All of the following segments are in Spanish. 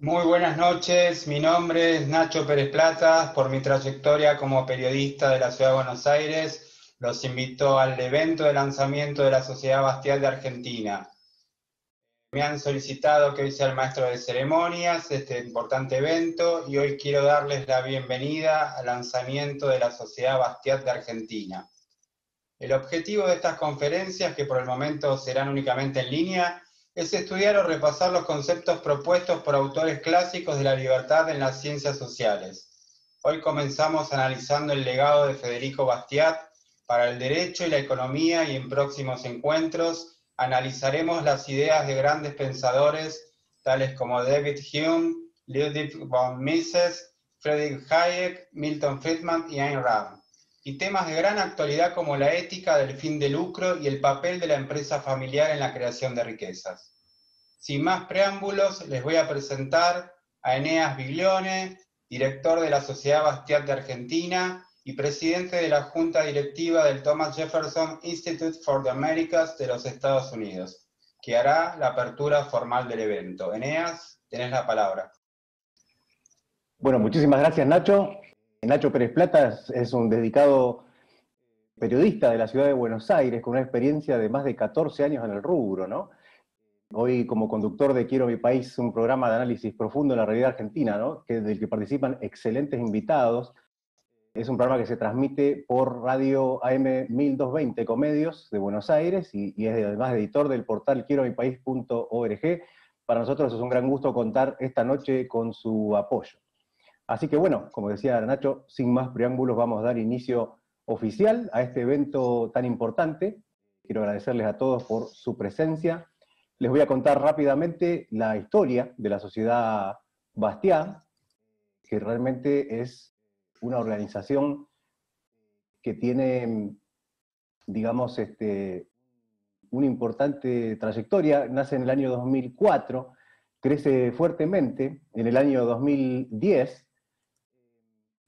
Muy buenas noches, mi nombre es Nacho Pérez Plata. Por mi trayectoria como periodista de la Ciudad de Buenos Aires, los invito al evento de lanzamiento de la Sociedad Bastiat de Argentina. Me han solicitado que hoy sea el maestro de ceremonias de este importante evento y hoy quiero darles la bienvenida al lanzamiento de la Sociedad Bastiat de Argentina. El objetivo de estas conferencias, que por el momento serán únicamente en línea, es estudiar o repasar los conceptos propuestos por autores clásicos de la libertad en las ciencias sociales. Hoy comenzamos analizando el legado de Federico Bastiat para el derecho y la economía, y en próximos encuentros analizaremos las ideas de grandes pensadores tales como David Hume, Ludwig von Mises, Friedrich Hayek, Milton Friedman y Ayn Rand, y temas de gran actualidad como la ética del fin de lucro y el papel de la empresa familiar en la creación de riquezas. Sin más preámbulos, les voy a presentar a Eneas Biglione, director de la Sociedad Bastiat de Argentina y presidente de la Junta Directiva del Thomas Jefferson Institute for the Americas de los Estados Unidos, que hará la apertura formal del evento. Eneas, tenés la palabra. Bueno, muchísimas gracias, Nacho. Nacho Pérez Plata es un dedicado periodista de la ciudad de Buenos Aires con una experiencia de más de 14 años en el rubro, ¿no? Hoy, como conductor de Quiero mi país, un programa de análisis profundo de la realidad argentina, ¿no? Del que participan excelentes invitados. Es un programa que se transmite por radio AM 1220 Ecomedios de Buenos Aires y es además editor del portal quieromipaís.org. Para nosotros es un gran gusto contar esta noche con su apoyo. Así que bueno, como decía Nacho, sin más preámbulos vamos a dar inicio oficial a este evento tan importante. Quiero agradecerles a todos por su presencia. Les voy a contar rápidamente la historia de la Sociedad Bastiat, que realmente es una organización que tiene, digamos, una importante trayectoria. Nace en el año 2004, crece fuertemente. En el año 2010,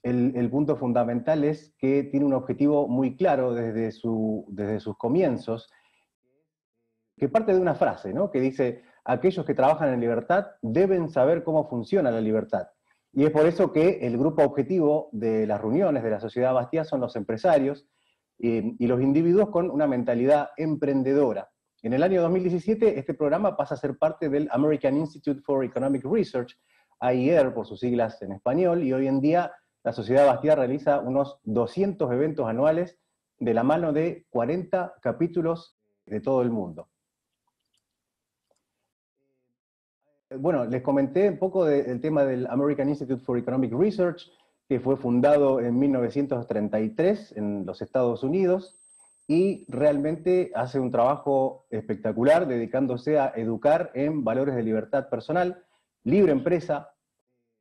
el punto fundamental es que tiene un objetivo muy claro desde sus comienzos, que parte de una frase, ¿no? Que dice: aquellos que trabajan en libertad deben saber cómo funciona la libertad. Y es por eso que el grupo objetivo de las reuniones de la Sociedad Bastiat son los empresarios y los individuos con una mentalidad emprendedora. En el año 2017 este programa pasa a ser parte del American Institute for Economic Research, AIER por sus siglas en español, y hoy en día la Sociedad Bastiat realiza unos 200 eventos anuales de la mano de 40 capítulos de todo el mundo. Bueno, les comenté un poco del tema del American Institute for Economic Research, que fue fundado en 1933 en los Estados Unidos, y realmente hace un trabajo espectacular dedicándose a educar en valores de libertad personal, libre empresa,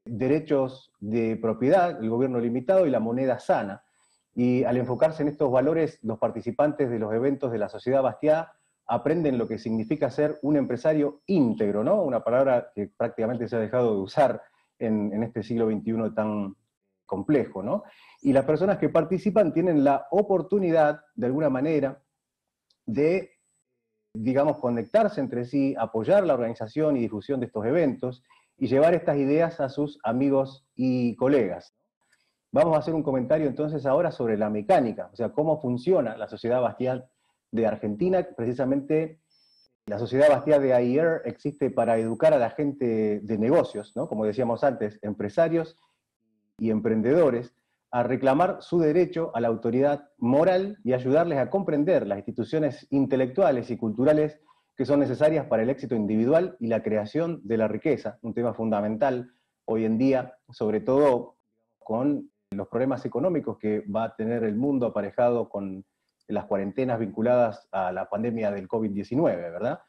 derechos de propiedad, el gobierno limitado y la moneda sana. Y al enfocarse en estos valores, los participantes de los eventos de la Sociedad Bastiat aprenden lo que significa ser un empresario íntegro, ¿no? Una palabra que prácticamente se ha dejado de usar en este siglo XXI tan complejo, ¿no? Y las personas que participan tienen la oportunidad, de alguna manera, de, digamos, conectarse entre sí, apoyar la organización y difusión de estos eventos, y llevar estas ideas a sus amigos y colegas. Vamos a hacer un comentario entonces ahora sobre la mecánica, o sea, cómo funciona la Sociedad Bastiat de Argentina. Precisamente la Sociedad Bastiat de AIER existe para educar a la gente de negocios, ¿no? Como decíamos antes, empresarios y emprendedores, a reclamar su derecho a la autoridad moral y ayudarles a comprender las instituciones intelectuales y culturales que son necesarias para el éxito individual y la creación de la riqueza, un tema fundamental hoy en día, sobre todo con los problemas económicos que va a tener el mundo aparejado con las cuarentenas vinculadas a la pandemia del COVID-19, ¿verdad?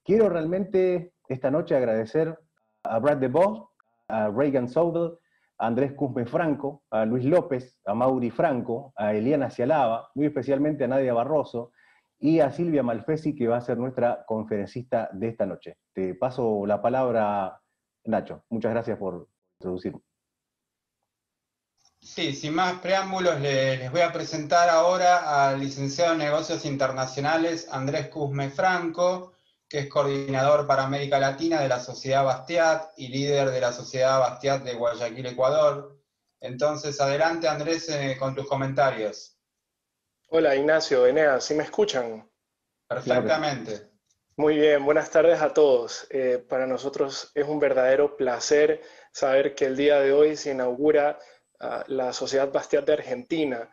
Quiero realmente esta noche agradecer a Brad DeVos, a Reagan Sobel, a Andrés Cusme Franco, a Luis López, a Mauri Franco, a Eliana Cialaba, muy especialmente a Nadia Barroso, y a Silvia Malfesi, que va a ser nuestra conferencista de esta noche. Te paso la palabra, Nacho. Muchas gracias por introducirme. Sí, sin más preámbulos, les voy a presentar ahora al licenciado en Negocios Internacionales Andrés Cusme Franco, que es coordinador para América Latina de la Sociedad Bastiat y líder de la Sociedad Bastiat de Guayaquil, Ecuador. Entonces, adelante Andrés con tus comentarios. Hola Ignacio, Eneas, ¿sí me escuchan? Claro que sí. Perfectamente. Muy bien, buenas tardes a todos. Para nosotros es un verdadero placer saber que el día de hoy se inaugura la Sociedad Bastiat de Argentina.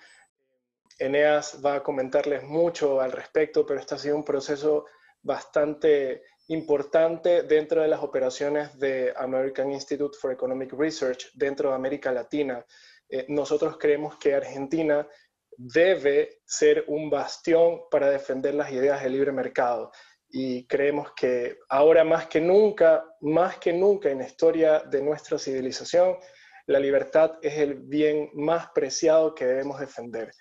Eneas va a comentarles mucho al respecto, pero este ha sido un proceso bastante importante dentro de las operaciones de American Institute for Economic Research dentro de América Latina. Nosotros creemos que Argentina debe ser un bastión para defender las ideas del libre mercado. Y creemos que ahora más que nunca en la historia de nuestra civilización, la libertad es el bien más preciado que debemos defender.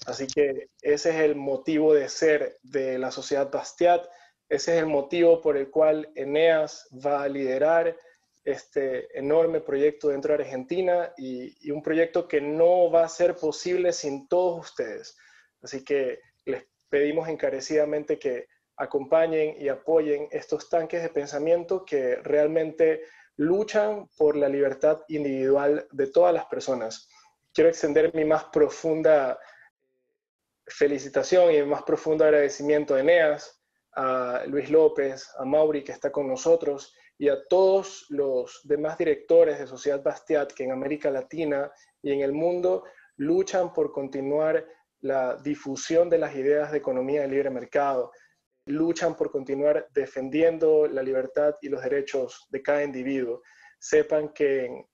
Así que ese es el motivo de ser de la Sociedad Bastiat, ese es el motivo por el cual Eneas va a liderar este enorme proyecto dentro de Argentina y un proyecto que no va a ser posible sin todos ustedes. Así que les pedimos encarecidamente que acompañen y apoyen estos tanques de pensamiento que realmente luchan por la libertad individual de todas las personas. Quiero extender mi más profunda felicitación y mi más profundo agradecimiento a Eneas, a Luis López, a Mauri que está con nosotros y a todos los demás directores de Sociedad Bastiat que en América Latina y en el mundo luchan por continuar la difusión de las ideas de economía de libre mercado, luchan por continuar defendiendo la libertad y los derechos de cada individuo. Sepan que en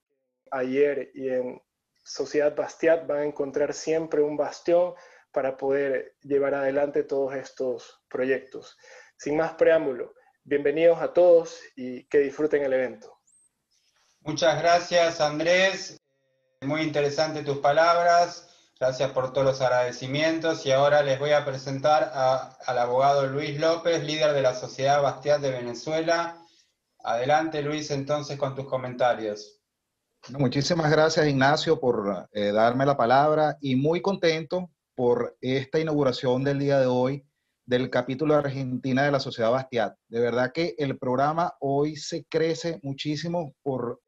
Ayer y en Sociedad Bastiat van a encontrar siempre un bastión para poder llevar adelante todos estos proyectos. Sin más preámbulo, bienvenidos a todos y que disfruten el evento. Muchas gracias Andrés, muy interesante tus palabras. Gracias por todos los agradecimientos y ahora les voy a presentar al abogado Luis López, líder de la Sociedad Bastiat de Venezuela. Adelante Luis, entonces con tus comentarios. Muchísimas gracias Ignacio por darme la palabra y muy contento por esta inauguración del día de hoy del capítulo de Argentina de la Sociedad Bastiat. De verdad que el programa hoy se crece muchísimo por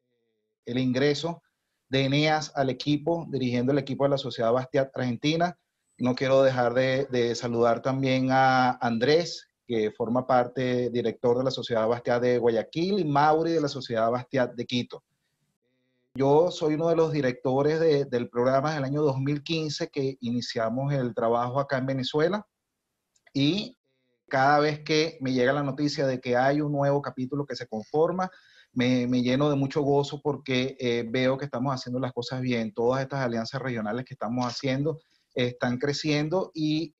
el ingreso de Eneas al equipo, dirigiendo el equipo de la Sociedad Bastiat Argentina. No quiero dejar de saludar también a Andrés, que forma parte, director de la Sociedad Bastiat de Guayaquil, y Mauri de la Sociedad Bastiat de Quito. Yo soy uno de los directores del programa en el año 2015 que iniciamos el trabajo acá en Venezuela y cada vez que me llega la noticia de que hay un nuevo capítulo que se conforma, me lleno de mucho gozo porque veo que estamos haciendo las cosas bien. Todas estas alianzas regionales que estamos haciendo están creciendo y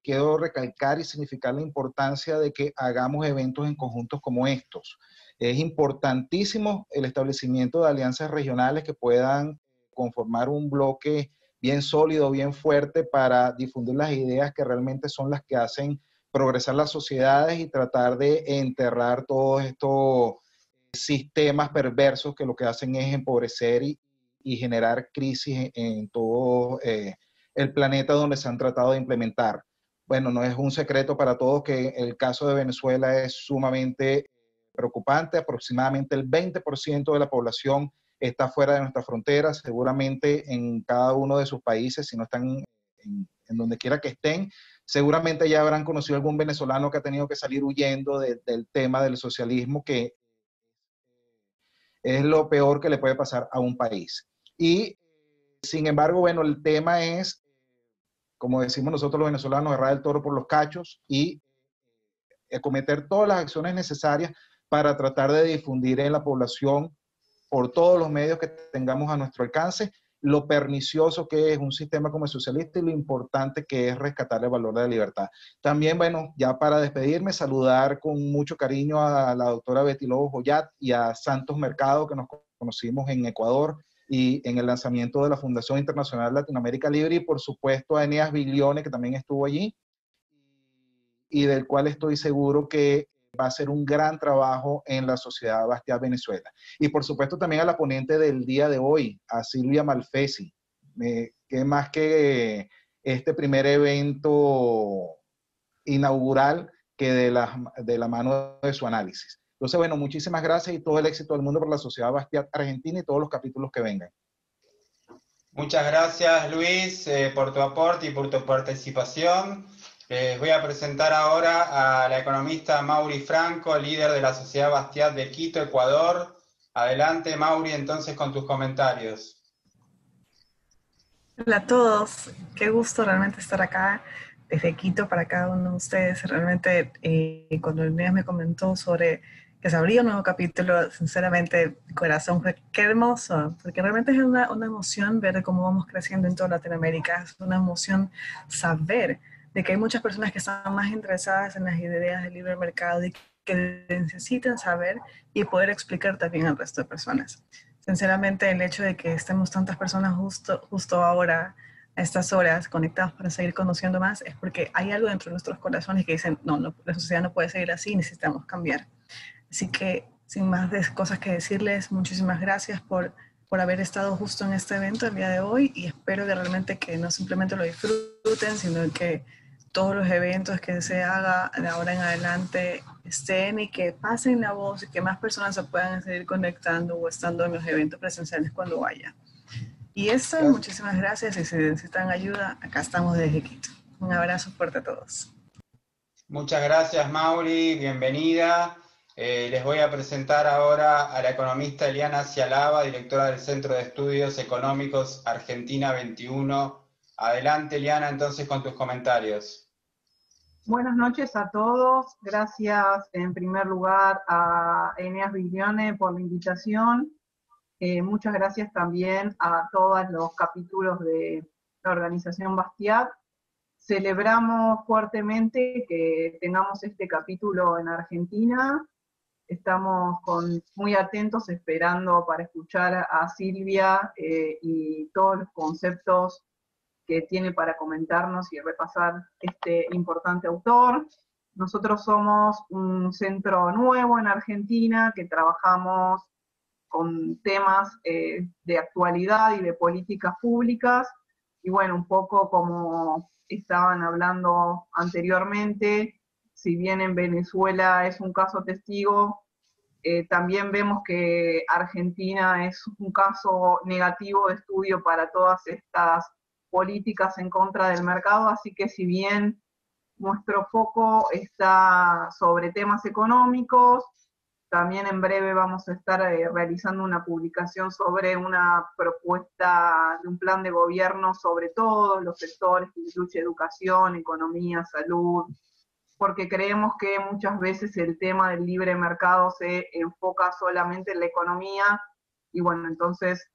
quiero recalcar y significar la importancia de que hagamos eventos en conjuntos como estos. Es importantísimo el establecimiento de alianzas regionales que puedan conformar un bloque bien sólido, bien fuerte para difundir las ideas que realmente son las que hacen progresar las sociedades y tratar de enterrar todos estos sistemas perversos que lo que hacen es empobrecer y generar crisis en todo el planeta donde se han tratado de implementar. Bueno, no es un secreto para todos que el caso de Venezuela es sumamente preocupante. Aproximadamente el 20% de la población está fuera de nuestras fronteras, seguramente en cada uno de sus países, si no están en donde quiera que estén, seguramente ya habrán conocido algún venezolano que ha tenido que salir huyendo del tema del socialismo, que es lo peor que le puede pasar a un país. Y sin embargo, bueno, el tema es, como decimos nosotros los venezolanos, agarrar el toro por los cachos y cometer todas las acciones necesarias para tratar de difundir en la población por todos los medios que tengamos a nuestro alcance lo pernicioso que es un sistema como el socialista y lo importante que es rescatar el valor de la libertad. También, bueno, ya para despedirme, saludar con mucho cariño a la doctora Betty Lobo Joyat y a Santos Mercado, que nos conocimos en Ecuador y en el lanzamiento de la Fundación Internacional Latinoamérica Libre, y por supuesto a Eneas Viglione, que también estuvo allí, y del cual estoy seguro que va a ser un gran trabajo en la Sociedad Bastiat Venezuela. Y por supuesto también a la ponente del día de hoy, a Silvia Malfesi, que más que este primer evento inaugural que de la mano de su análisis. Entonces, bueno, muchísimas gracias y todo el éxito del mundo por la Sociedad Bastiat Argentina y todos los capítulos que vengan. Muchas gracias, Luis, por tu aporte y por tu participación. Les voy a presentar ahora a la economista Mauri Franco, líder de la Sociedad Bastiat de Quito, Ecuador. Adelante, Mauri, entonces con tus comentarios. Hola a todos, qué gusto realmente estar acá desde Quito para cada uno de ustedes. Realmente cuando Inés me comentó sobre que se abría un nuevo capítulo, sinceramente mi corazón fue qué hermoso, porque realmente es una emoción ver cómo vamos creciendo en toda Latinoamérica, es una emoción saber de que hay muchas personas que están más interesadas en las ideas del libre mercado y que necesitan saber y poder explicar también al resto de personas. Sinceramente, el hecho de que estemos tantas personas justo ahora, a estas horas, conectados para seguir conociendo más, es porque hay algo dentro de nuestros corazones que dicen, no, la sociedad no puede seguir así, necesitamos cambiar. Así que, sin más cosas que decirles, muchísimas gracias por haber estado justo en este evento el día de hoy y espero que realmente que no simplemente lo disfruten, sino que todos los eventos que se haga de ahora en adelante estén y que pasen la voz y que más personas se puedan seguir conectando o estando en los eventos presenciales cuando vaya. Y eso, muchísimas gracias y si necesitan ayuda, acá estamos desde Quito. Un abrazo fuerte a todos. Muchas gracias, Mauri, bienvenida. Les voy a presentar ahora a la economista Eliana Cialaba, directora del Centro de Estudios Económicos Argentina 21. Adelante, Eliana, entonces con tus comentarios. Buenas noches a todos. Gracias en primer lugar a Eneas Viglione por la invitación. Muchas gracias también a todos los capítulos de la organización Bastiat. Celebramos fuertemente que tengamos este capítulo en Argentina. Estamos muy atentos esperando para escuchar a Silvia y todos los conceptos que tiene para comentarnos y repasar este importante autor. Nosotros somos un centro nuevo en Argentina que trabajamos con temas de actualidad y de políticas públicas. Y bueno, un poco como estaban hablando anteriormente, si bien en Venezuela es un caso testigo, también vemos que Argentina es un caso negativo de estudio para todas estas políticas en contra del mercado, así que si bien nuestro foco está sobre temas económicos, también en breve vamos a estar realizando una publicación sobre una propuesta de un plan de gobierno sobre todos los sectores que incluye educación, economía, salud, porque creemos que muchas veces el tema del libre mercado se enfoca solamente en la economía y bueno, entonces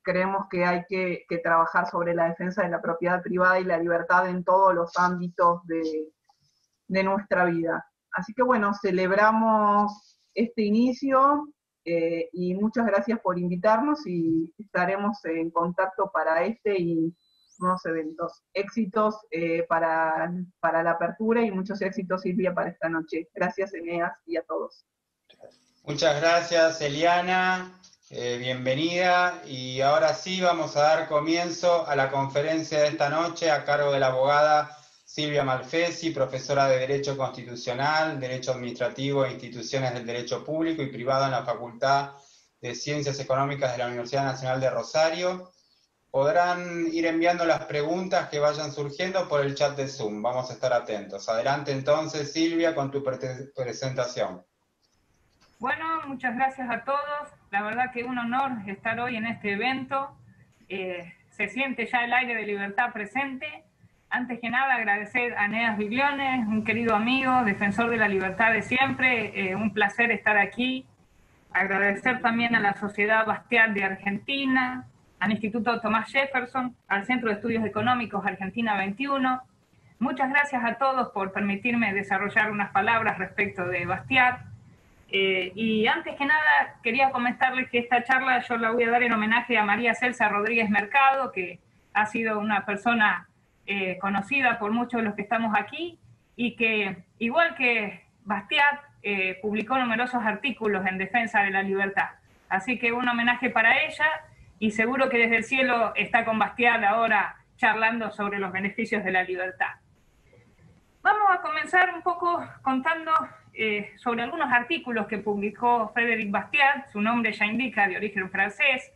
creemos que hay que trabajar sobre la defensa de la propiedad privada y la libertad en todos los ámbitos de nuestra vida. Así que bueno, celebramos este inicio y muchas gracias por invitarnos y estaremos en contacto para este y nuevos eventos. Éxitos para la apertura y muchos éxitos, Silvia, para esta noche. Gracias, Eneas, y a todos. Muchas gracias, Eliana. Bienvenida, y ahora sí vamos a dar comienzo a la conferencia de esta noche a cargo de la abogada Silvia Malfesi, profesora de Derecho Constitucional, Derecho Administrativo e Instituciones del Derecho Público y Privado en la Facultad de Ciencias Económicas de la Universidad Nacional de Rosario. Podrán ir enviando las preguntas que vayan surgiendo por el chat de Zoom, vamos a estar atentos. Adelante entonces, Silvia, con tu presentación. Bueno, muchas gracias a todos. La verdad que un honor estar hoy en este evento. Se siente ya el aire de libertad presente. Antes que nada, agradecer a Eneas Viglione, un querido amigo, defensor de la libertad de siempre. Un placer estar aquí. Agradecer también a la Sociedad Bastiat de Argentina, al Instituto Thomas Jefferson, al Centro de Estudios Económicos Argentina 21. Muchas gracias a todos por permitirme desarrollar unas palabras respecto de Bastiat. Y antes que nada quería comentarles que esta charla yo la voy a dar en homenaje a María Celsa Rodríguez Mercado, que ha sido una persona conocida por muchos de los que estamos aquí y que, igual que Bastiat, publicó numerosos artículos en defensa de la libertad. Así que un homenaje para ella y seguro que desde el cielo está con Bastiat ahora charlando sobre los beneficios de la libertad. Vamos a comenzar un poco contando sobre algunos artículos que publicó Frédéric Bastiat. Su nombre ya indica, de origen francés.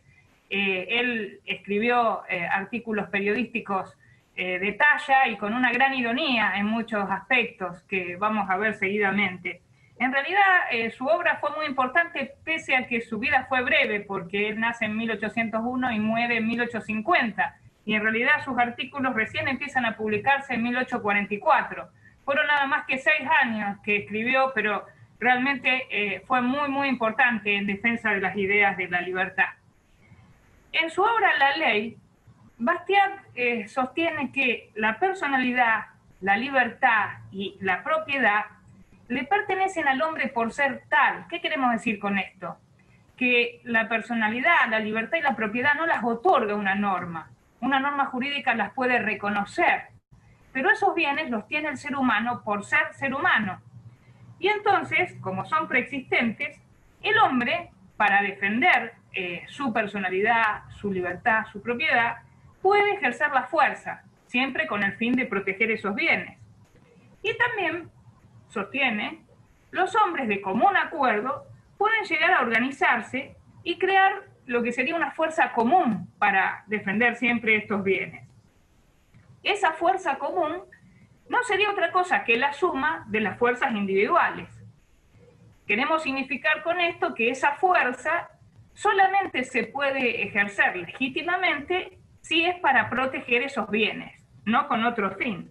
Él escribió artículos periodísticos de talla y con una gran ironía en muchos aspectos que vamos a ver seguidamente. En realidad, su obra fue muy importante pese a que su vida fue breve, porque él nace en 1801 y muere en 1850, y en realidad sus artículos recién empiezan a publicarse en 1844. Fueron nada más que 6 años que escribió, pero realmente fue muy, muy importante en defensa de las ideas de la libertad. En su obra La Ley, Bastiat sostiene que la personalidad, la libertad y la propiedad le pertenecen al hombre por ser tal. ¿Qué queremos decir con esto? Que la personalidad, la libertad y la propiedad no las otorga una norma. Una norma jurídica las puede reconocer, pero esos bienes los tiene el ser humano por ser ser humano. Y entonces, como son preexistentes, el hombre, para defender su personalidad, su libertad, su propiedad, puede ejercer la fuerza, siempre con el fin de proteger esos bienes. Y también sostiene, los hombres de común acuerdo pueden llegar a organizarse y crear lo que sería una fuerza común para defender siempre estos bienes. Esa fuerza común no sería otra cosa que la suma de las fuerzas individuales. Queremos significar con esto que esa fuerza solamente se puede ejercer legítimamente si es para proteger esos bienes, no con otro fin.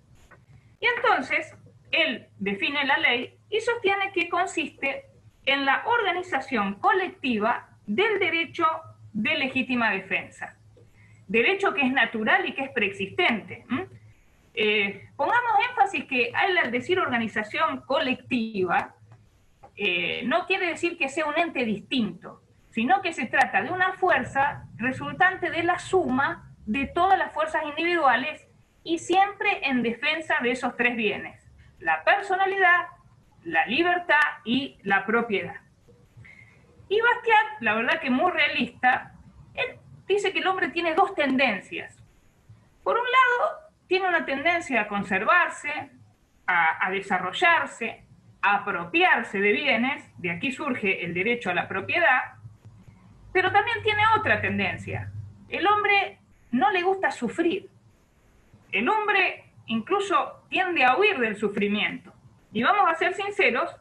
Y entonces, él define la ley y sostiene que consiste en la organización colectiva del derecho de legítima defensa. Derecho que es natural y que es preexistente. Pongamos énfasis que él, al decir organización colectiva, no quiere decir que sea un ente distinto, sino que se trata de una fuerza resultante de la suma de todas las fuerzas individuales y siempre en defensa de esos 3 bienes: la personalidad, la libertad y la propiedad. Y Bastiat, la verdad que muy realista, él dice que el hombre tiene 2 tendencias. Por un lado, tiene una tendencia a conservarse, a desarrollarse, a apropiarse de bienes, de aquí surge el derecho a la propiedad, pero también tiene otra tendencia. El hombre no le gusta sufrir. El hombre incluso tiende a huir del sufrimiento. Y vamos a ser sinceros,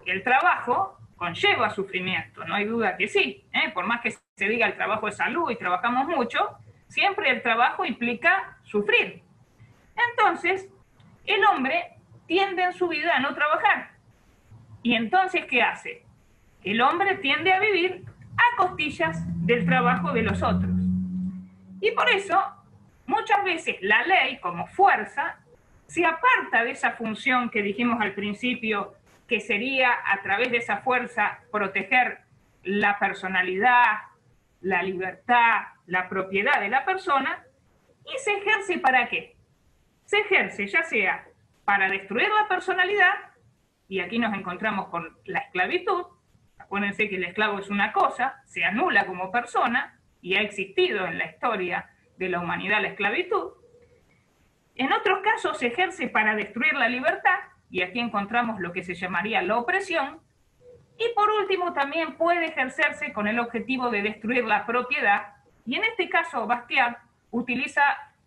el trabajo conlleva sufrimiento, no hay duda que sí. Por más que se diga el trabajo es salud y trabajamos mucho, siempre el trabajo implica sufrir. Entonces, el hombre tiende en su vida a no trabajar. Y entonces, ¿qué hace? El hombre tiende a vivir a costillas del trabajo de los otros. Y por eso, muchas veces la ley, como fuerza, se aparta de esa función que dijimos al principio, que sería a través de esa fuerza proteger la personalidad, la libertad, la propiedad de la persona, y se ejerce ¿para qué? Se ejerce ya sea para destruir la personalidad, y aquí nos encontramos con la esclavitud. Acuérdense que el esclavo es una cosa, se anula como persona, y ha existido en la historia de la humanidad la esclavitud. En otros casos se ejerce para destruir la libertad, y aquí encontramos lo que se llamaría la opresión. Y por último también puede ejercerse con el objetivo de destruir la propiedad, y en este caso Bastiat utiliza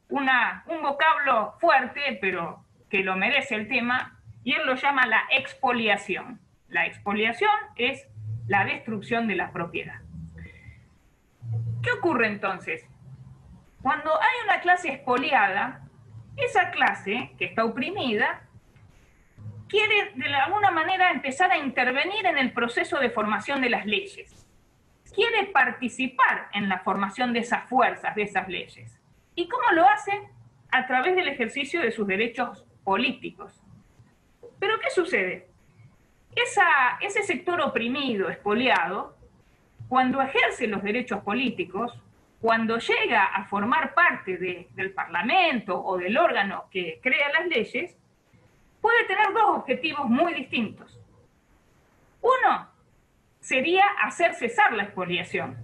un vocablo fuerte, pero que lo merece el tema, y él lo llama la expoliación. La expoliación es la destrucción de la propiedad. ¿Qué ocurre entonces? Cuando hay una clase expoliada, esa clase que está oprimida quiere de alguna manera empezar a intervenir en el proceso de formación de las leyes. Quiere participar en la formación de esas fuerzas, de esas leyes. ¿Y cómo lo hace? A través del ejercicio de sus derechos políticos. ¿Pero qué sucede? Ese sector oprimido, expoliado, cuando ejerce los derechos políticos, cuando llega a formar parte del Parlamento o del órgano que crea las leyes, puede tener 2 objetivos muy distintos. Uno sería hacer cesar la expoliación.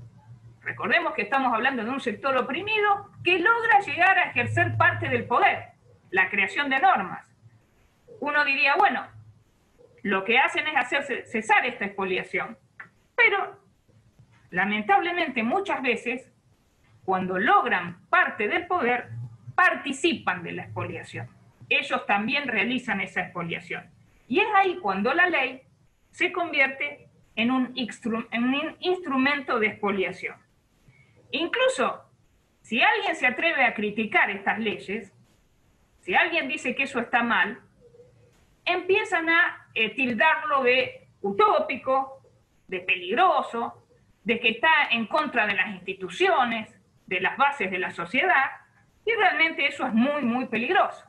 Recordemos que estamos hablando de un sector oprimido que logra llegar a ejercer parte del poder, la creación de normas. uno diría, bueno, lo que hacen es hacer cesar esta expoliación. Pero, lamentablemente, muchas veces, cuando logran parte del poder, participan de la expoliación. Ellos también realizan esa expoliación. Y es ahí cuando la ley se convierte en un instrumento de expoliación. Incluso, si alguien se atreve a criticar estas leyes, si alguien dice que eso está mal, empiezan a tildarlo de utópico, de peligroso, de que está en contra de las instituciones, de las bases de la sociedad, y realmente eso es muy, muy peligroso.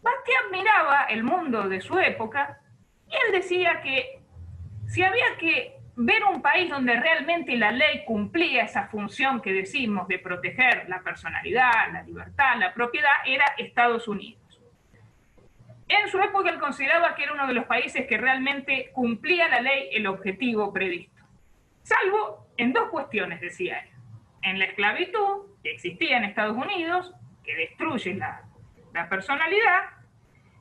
Bastiat miraba el mundo de su época y él decía que si había que ver un país donde realmente la ley cumplía esa función que decimos de proteger la personalidad, la libertad, la propiedad, era Estados Unidos. En su época él consideraba que era uno de los países que realmente cumplía la ley el objetivo previsto. Salvo en dos cuestiones, decía él. En la esclavitud, que existía en Estados Unidos, que destruye la personalidad,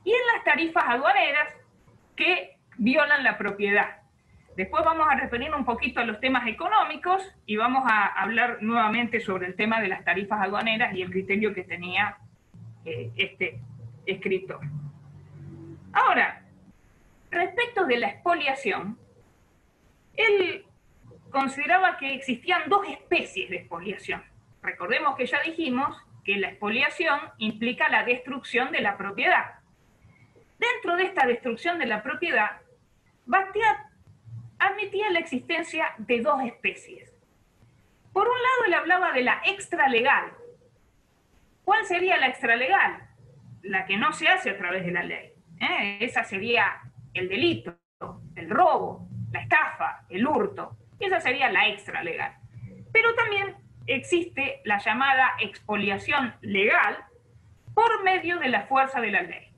y en las tarifas aduaneras, que violan la propiedad. Después vamos a referirnos un poquito a los temas económicos y vamos a hablar nuevamente sobre el tema de las tarifas aduaneras y el criterio que tenía este escritor. Ahora, respecto de la expoliación, él consideraba que existían dos especies de expoliación. Recordemos que ya dijimos que la expoliación implica la destrucción de la propiedad. Dentro de esta destrucción de la propiedad, Bastiat admitía la existencia de dos especies. Por un lado, él hablaba de la extralegal. ¿Cuál sería la extralegal? La que no se hace a través de la ley. Esa sería el delito, el robo, la estafa, el hurto. Esa sería la extralegal. Pero también existe la llamada expoliación legal por medio de la fuerza de la ley.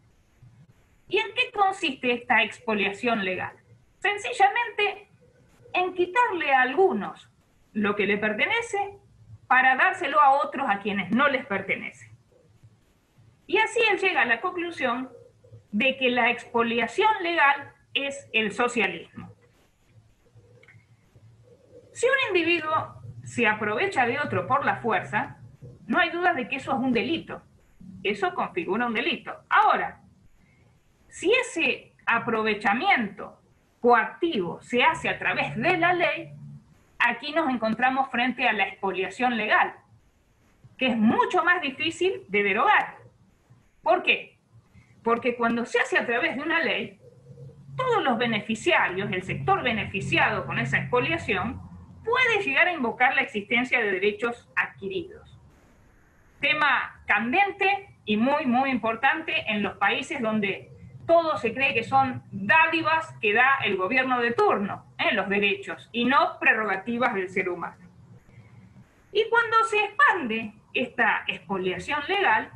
¿Y en qué consiste esta expoliación legal? Sencillamente en quitarle a algunos lo que le pertenece para dárselo a otros a quienes no les pertenece. Y así él llega a la conclusión de que la expoliación legal es el socialismo. Si un individuo se aprovecha de otro por la fuerza, no hay duda de que eso es un delito. Eso configura un delito. Ahora, si ese aprovechamiento coactivo se hace a través de la ley, aquí nos encontramos frente a la expoliación legal, que es mucho más difícil de derogar. ¿Por qué? Porque cuando se hace a través de una ley, todos los beneficiarios, el sector beneficiado con esa expoliación, puede llegar a invocar la existencia de derechos adquiridos. Tema candente y muy, muy importante en los países donde todo se cree que son dádivas que da el gobierno de turno, los derechos, y no prerrogativas del ser humano. Y cuando se expande esta expoliación legal,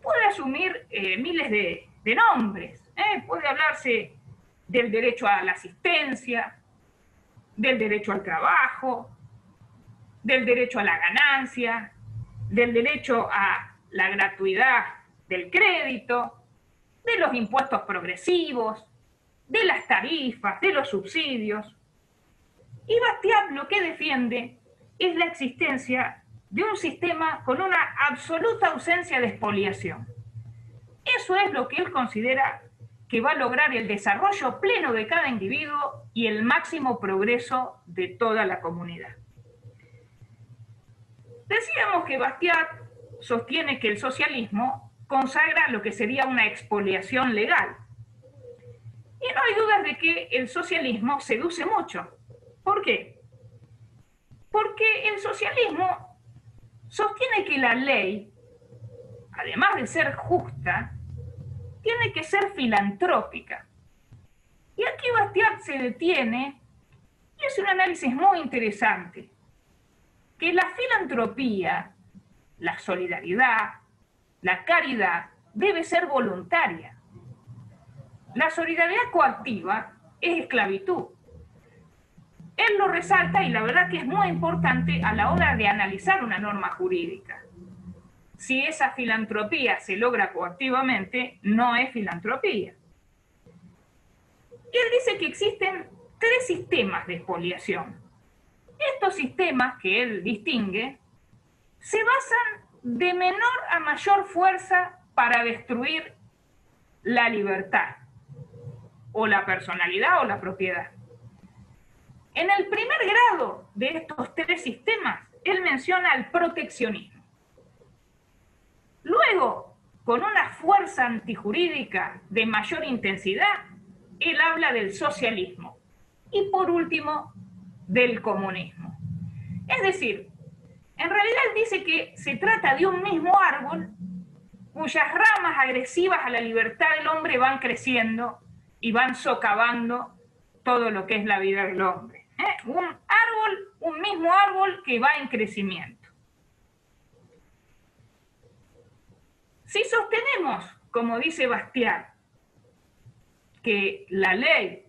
puede asumir miles de nombres. Puede hablarse del derecho a la asistencia, del derecho al trabajo, del derecho a la ganancia, del derecho a la gratuidad del crédito, de los impuestos progresivos, de las tarifas, de los subsidios. Y Bastiat lo que defiende es la existencia de un sistema con una absoluta ausencia de expoliación. Eso es lo que él considera que va a lograr el desarrollo pleno de cada individuo y el máximo progreso de toda la comunidad. Decíamos que Bastiat sostiene que el socialismo consagra lo que sería una expoliación legal. Y no hay dudas de que el socialismo seduce mucho. ¿Por qué? Porque el socialismo sostiene que la ley, además de ser justa, tiene que ser filantrópica. Y aquí Bastiat se detiene y hace un análisis muy interesante, que la filantropía, la solidaridad, la caridad debe ser voluntaria. La solidaridad coactiva es esclavitud. Él lo resalta y la verdad que es muy importante a la hora de analizar una norma jurídica. si esa filantropía se logra coactivamente, no es filantropía. Y él dice que existen 3 sistemas de expoliación. Estos sistemas que él distingue se basan de menor a mayor fuerza para destruir la libertad, o la personalidad, o la propiedad. En el primer grado de estos 3 sistemas, él menciona el proteccionismo. Luego, con una fuerza antijurídica de mayor intensidad, él habla del socialismo. Y por último, del comunismo. Es decir, en realidad él dice que se trata de un mismo árbol cuyas ramas agresivas a la libertad del hombre van creciendo y van socavando todo lo que es la vida del hombre. Un mismo árbol que va en crecimiento. Si sostenemos, como dice Bastiat, que la ley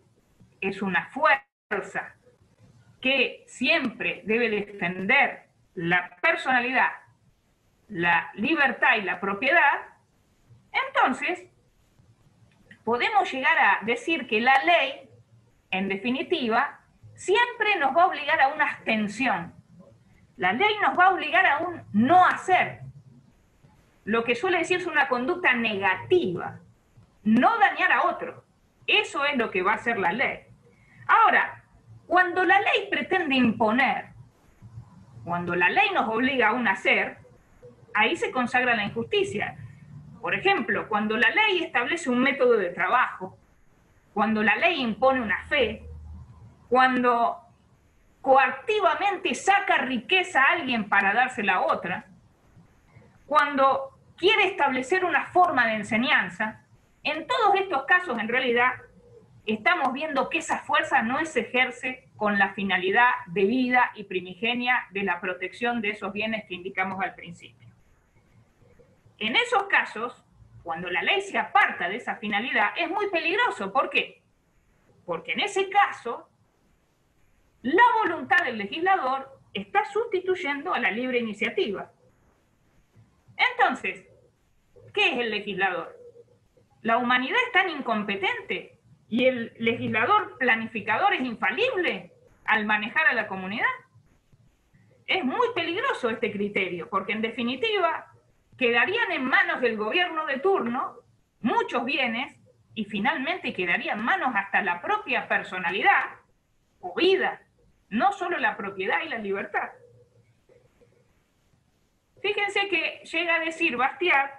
es una fuerza que siempre debe defender la personalidad, la libertad y la propiedad, entonces podemos llegar a decir que la ley, en definitiva, siempre nos va a obligar a una abstención. La ley nos va a obligar a un no hacer. Lo que suele decirse una conducta negativa. No dañar a otro. Eso es lo que va a hacer la ley. Ahora, cuando la ley pretende imponer, cuando la ley nos obliga a un hacer, ahí se consagra la injusticia. Por ejemplo, cuando la ley establece un método de trabajo, cuando la ley impone una fe, cuando coactivamente saca riqueza a alguien para dársela a otra, cuando quiere establecer una forma de enseñanza, en todos estos casos en realidad estamos viendo que esa fuerza no se ejerce con la finalidad de vida y primigenia de la protección de esos bienes que indicamos al principio. En esos casos, cuando la ley se aparta de esa finalidad, es muy peligroso. ¿Por qué? Porque en ese caso, la voluntad del legislador está sustituyendo a la libre iniciativa. Entonces, ¿qué es el legislador? ¿La humanidad es tan incompetente y el legislador planificador es infalible al manejar a la comunidad? Es muy peligroso este criterio, porque en definitiva quedarían en manos del gobierno de turno muchos bienes y finalmente quedaría en manos hasta la propia personalidad o vida, no solo la propiedad y la libertad. Fíjense que llega a decir Bastiat,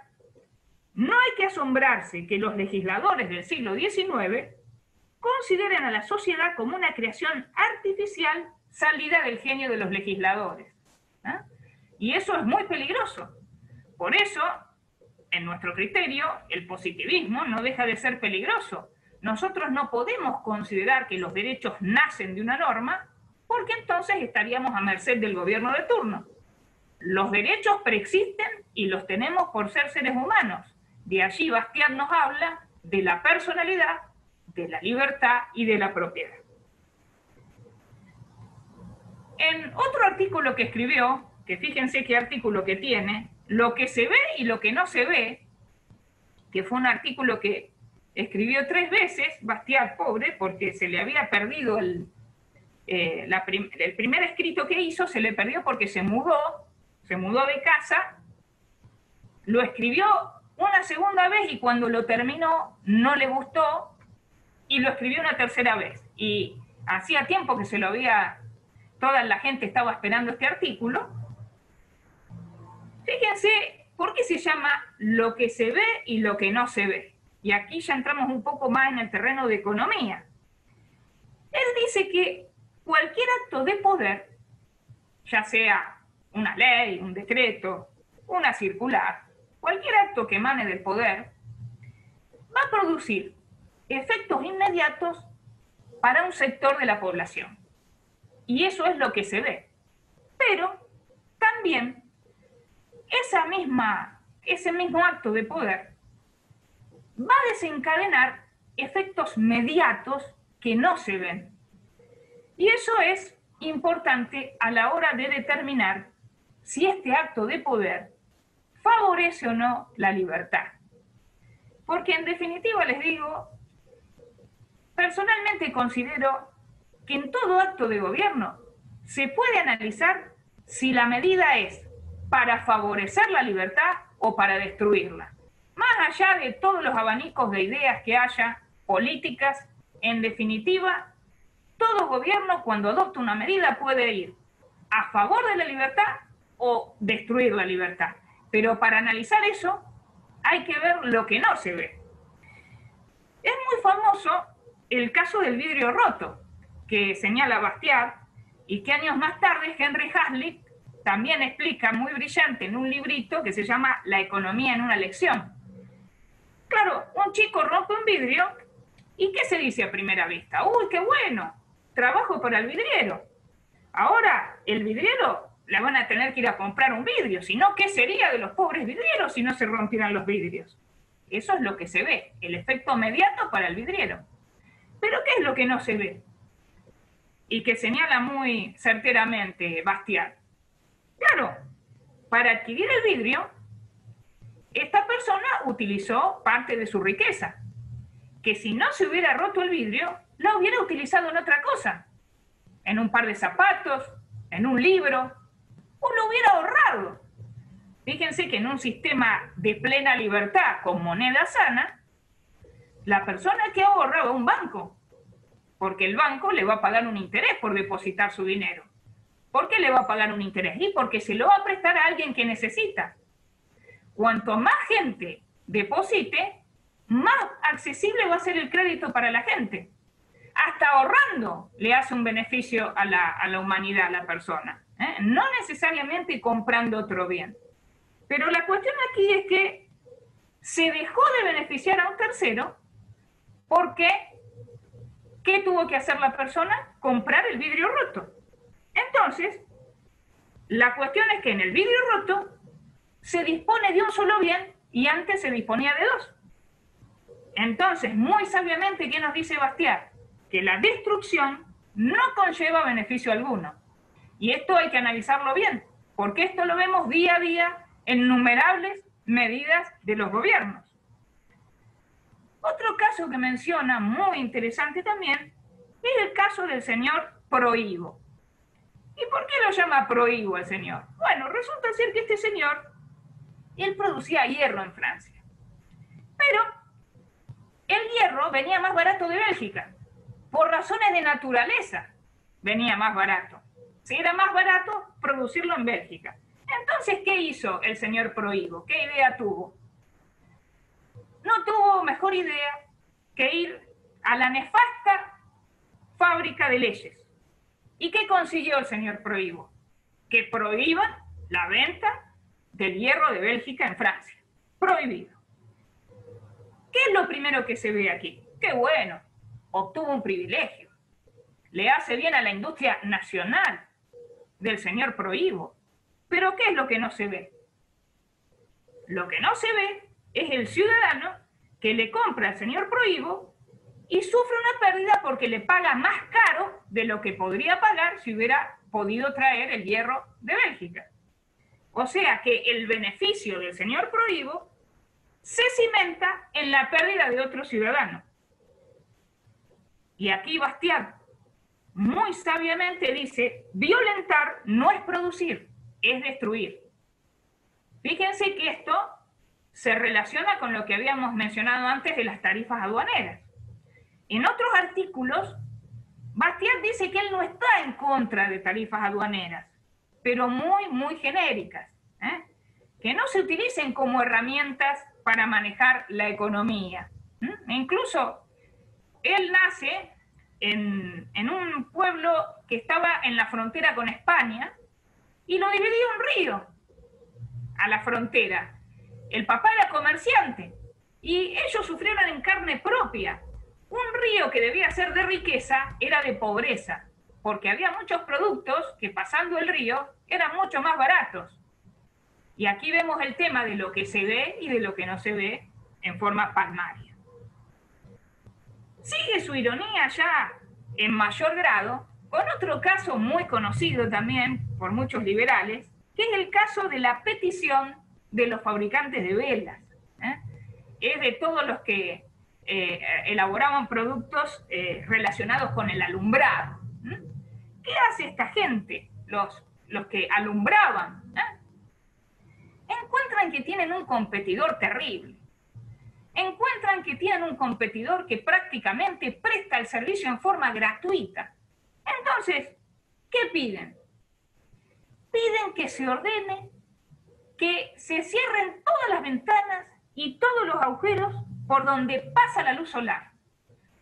no hay que asombrarse que los legisladores del siglo XIX consideren a la sociedad como una creación artificial salida del genio de los legisladores. Y eso es muy peligroso. Por eso, en nuestro criterio, el positivismo no deja de ser peligroso. Nosotros no podemos considerar que los derechos nacen de una norma, porque entonces estaríamos a merced del gobierno de turno. Los derechos preexisten y los tenemos por ser seres humanos. De allí Bastiat nos habla de la personalidad, de la libertad y de la propiedad. En otro artículo que escribió, que fíjense qué artículo que tiene, Lo que se ve y lo que no se ve, que fue un artículo que escribió 3 veces, Bastiat, pobre, porque se le había perdido el primer escrito que hizo, se le perdió porque se mudó de casa, lo escribió una segunda vez y cuando lo terminó no le gustó y lo escribió una tercera vez. Y hacía tiempo que toda la gente estaba esperando este artículo. Fíjense, ¿por qué se llama lo que se ve y lo que no se ve? Y aquí ya entramos un poco más en el terreno de economía. Él dice que cualquier acto de poder, ya sea una ley, un decreto, una circular, cualquier acto que emane del poder, va a producir efectos inmediatos para un sector de la población. Y eso es lo que se ve. Pero también ese mismo acto de poder va a desencadenar efectos mediatos que no se ven. Y eso es importante a la hora de determinar si este acto de poder favorece favorece o no la libertad. Porque en definitiva les digo, personalmente considero que en todo acto de gobierno se puede analizar si la medida es para favorecer la libertad o para destruirla. Más allá de todos los abanicos de ideas que haya, políticas, en definitiva, todo gobierno cuando adopta una medida puede ir a favor de la libertad o destruir la libertad. Pero para analizar eso hay que ver lo que no se ve. Es muy famoso el caso del vidrio roto, que señala Bastiat, y que años más tarde Henry Hazlitt también explica muy brillante en un librito que se llama La economía en una lección. Claro, un chico rompe un vidrio, ¿y qué se dice a primera vista? ¡Uy, qué bueno! Trabajo para el vidriero. Ahora, el vidriero le van a tener que ir a comprar un vidrio, si no, ¿qué sería de los pobres vidrieros si no se rompieran los vidrios? Eso es lo que se ve, el efecto inmediato para el vidriero. Pero ¿qué es lo que no se ve? Y que señala muy certeramente Bastiat. Claro, para adquirir el vidrio, esta persona utilizó parte de su riqueza, que si no se hubiera roto el vidrio, la hubiera utilizado en otra cosa, en un par de zapatos, en un libro, o lo hubiera ahorrado. Fíjense que en un sistema de plena libertad con moneda sana, la persona que ahorra va a un banco, porque el banco le va a pagar un interés por depositar su dinero. ¿Por qué le va a pagar un interés? Y porque se lo va a prestar a alguien que necesita. Cuanto más gente deposite, más accesible va a ser el crédito para la gente. Hasta ahorrando le hace un beneficio a la humanidad, a la persona. No necesariamente comprando otro bien. Pero la cuestión aquí es que se dejó de beneficiar a un tercero porque ¿qué tuvo que hacer la persona? Comprar el vidrio roto. Entonces, la cuestión es que en el vidrio roto se dispone de un solo bien y antes se disponía de dos. Entonces, muy sabiamente, ¿qué nos dice Bastiat? Que la destrucción no conlleva beneficio alguno. Y esto hay que analizarlo bien, porque esto lo vemos día a día en innumerables medidas de los gobiernos. Otro caso que menciona, muy interesante también, es el caso del señor Prohibo. ¿Y por qué lo llama Prohibo el señor? Bueno, resulta ser que este señor, él producía hierro en Francia. Pero el hierro venía más barato de Bélgica. Por razones de naturaleza venía más barato. Si era más barato, producirlo en Bélgica. Entonces, ¿qué hizo el señor Prohibo? ¿Qué idea tuvo? No tuvo mejor idea que ir a la nefasta fábrica de leyes. ¿Y qué consiguió el señor Prohibo? Que prohíban la venta del hierro de Bélgica en Francia. Prohibido. ¿Qué es lo primero que se ve aquí? ¡Qué bueno! Obtuvo un privilegio. Le hace bien a la industria nacional del señor Prohibo. Pero ¿qué es lo que no se ve? Lo que no se ve es el ciudadano que le compra al señor Prohibo y sufre una pérdida porque le paga más caro de lo que podría pagar si hubiera podido traer el hierro de Bélgica. O sea que el beneficio del señor Prohibo se cimenta en la pérdida de otro ciudadano. Y aquí Bastiat muy sabiamente dice, violentar no es producir, es destruir. Fíjense que esto se relaciona con lo que habíamos mencionado antes de las tarifas aduaneras. En otros artículos, Bastiat dice que él no está en contra de tarifas aduaneras, pero muy genéricas, que no se utilicen como herramientas para manejar la economía. Incluso él nace en un pueblo que estaba en la frontera con España y lo dividía un río a la frontera. El papá era comerciante y ellos sufrieron en carne propia. Un río que debía ser de riqueza era de pobreza, porque había muchos productos que pasando el río eran mucho más baratos. Y aquí vemos el tema de lo que se ve y de lo que no se ve en forma palmaria. Sigue su ironía ya en mayor grado con otro caso muy conocido también por muchos liberales, que es el caso de la petición de los fabricantes de velas, es de todos los que elaboraban productos relacionados con el alumbrado. ¿Qué hace esta gente, los que alumbraban? Encuentran que tienen un competidor terrible. Encuentran que tienen un competidor que prácticamente presta el servicio en forma gratuita. Entonces, ¿qué piden? Piden que se ordene, que se cierren todas las ventanas y todos los agujeros por donde pasa la luz solar,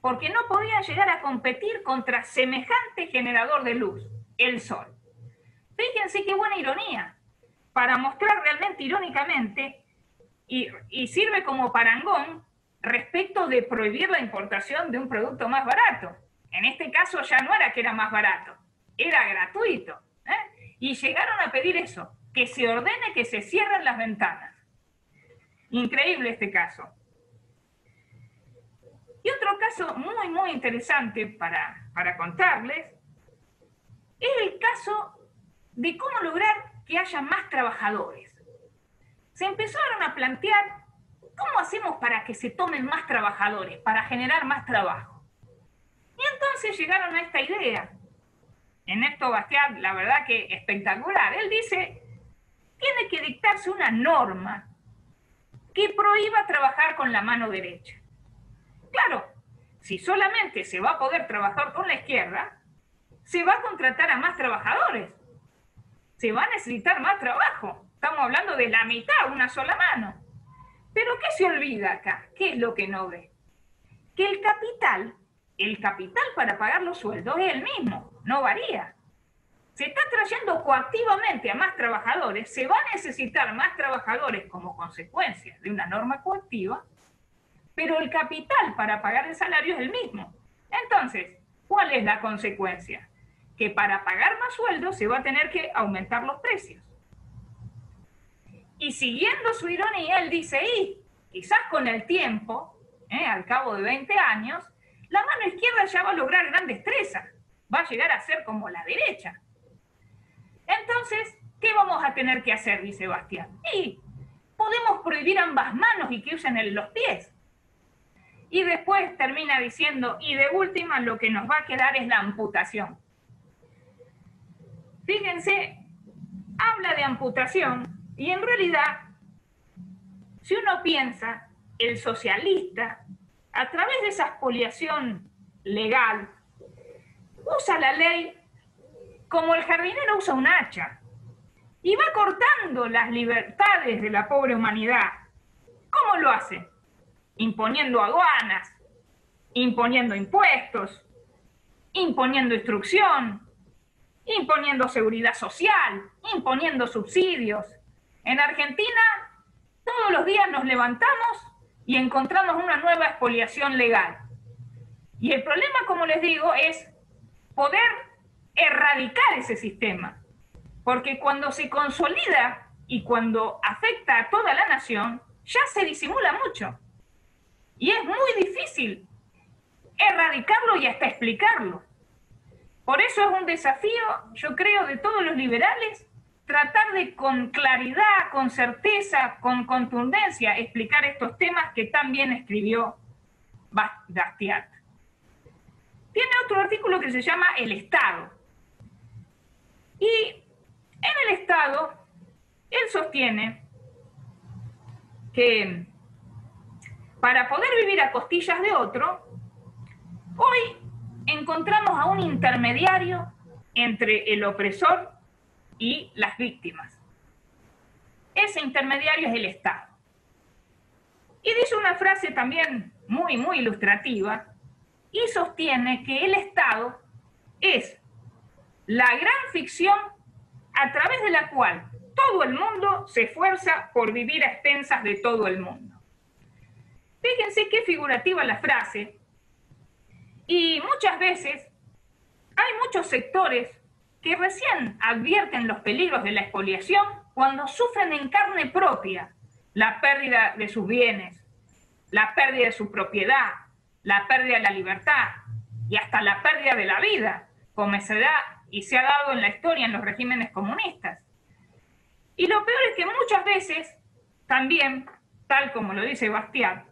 porque no podían llegar a competir contra semejante generador de luz, el sol. Fíjense qué buena ironía, para mostrar realmente irónicamente, y sirve como parangón respecto de prohibir la importación de un producto más barato. En este caso ya no era que era más barato, era gratuito. Y llegaron a pedir eso, que se ordene que se cierren las ventanas. Increíble este caso. Y otro caso muy, muy interesante para contarles es el caso de cómo lograr que haya más trabajadores. Se empezaron a plantear cómo hacemos para que se tomen más trabajadores, para generar más trabajo. Y entonces llegaron a esta idea. Ernesto Bastiat, la verdad que espectacular. Él dice, tiene que dictarse una norma que prohíba trabajar con la mano derecha. Claro, si solamente se va a poder trabajar con la izquierda, se va a contratar a más trabajadores. Se va a necesitar más trabajo. Estamos hablando de la mitad, una sola mano. Pero ¿qué se olvida acá? ¿Qué es lo que no ve? Que el capital para pagar los sueldos es el mismo, no varía. Se está trayendo coactivamente a más trabajadores, se va a necesitar más trabajadores como consecuencia de una norma coactiva, pero el capital para pagar el salario es el mismo. Entonces, ¿cuál es la consecuencia? Que para pagar más sueldos se va a tener que aumentar los precios. Y siguiendo su ironía, él dice, y quizás con el tiempo, al cabo de 20 años, la mano izquierda ya va a lograr gran destreza, va a llegar a ser como la derecha. Entonces, ¿qué vamos a tener que hacer? Dice Bastiat. Y podemos prohibir ambas manos y que usen los pies. Y después termina diciendo, y de última lo que nos va a quedar es la amputación. Fíjense, habla de amputación y en realidad, si uno piensa, el socialista, a través de esa expoliación legal, usa la ley como el jardinero usa un hacha y va cortando las libertades de la pobre humanidad. ¿Cómo lo hace? Imponiendo aduanas, imponiendo impuestos, imponiendo instrucción, imponiendo seguridad social, imponiendo subsidios. En Argentina, todos los días nos levantamos y encontramos una nueva expoliación legal. Y el problema, como les digo, es poder erradicar ese sistema. Porque cuando se consolida y cuando afecta a toda la nación, ya se disimula mucho. Y es muy difícil erradicarlo y hasta explicarlo. Por eso es un desafío, yo creo, de todos los liberales, tratar de con claridad, con certeza, con contundencia, explicar estos temas que tan bien escribió Bastiat. Tiene otro artículo que se llama El Estado. Y en el Estado, él sostiene que para poder vivir a costillas de otro, hoy encontramos a un intermediario entre el opresor y las víctimas. Ese intermediario es el Estado. Y dice una frase también muy, muy ilustrativa, y sostiene que el Estado es la gran ficción a través de la cual todo el mundo se esfuerza por vivir a expensas de todo el mundo. Fíjense qué figurativa la frase. Y muchas veces hay muchos sectores que recién advierten los peligros de la expoliación cuando sufren en carne propia la pérdida de sus bienes, la pérdida de su propiedad, la pérdida de la libertad y hasta la pérdida de la vida, como se da y se ha dado en la historia en los regímenes comunistas. Y lo peor es que muchas veces también, tal como lo dice Bastiat,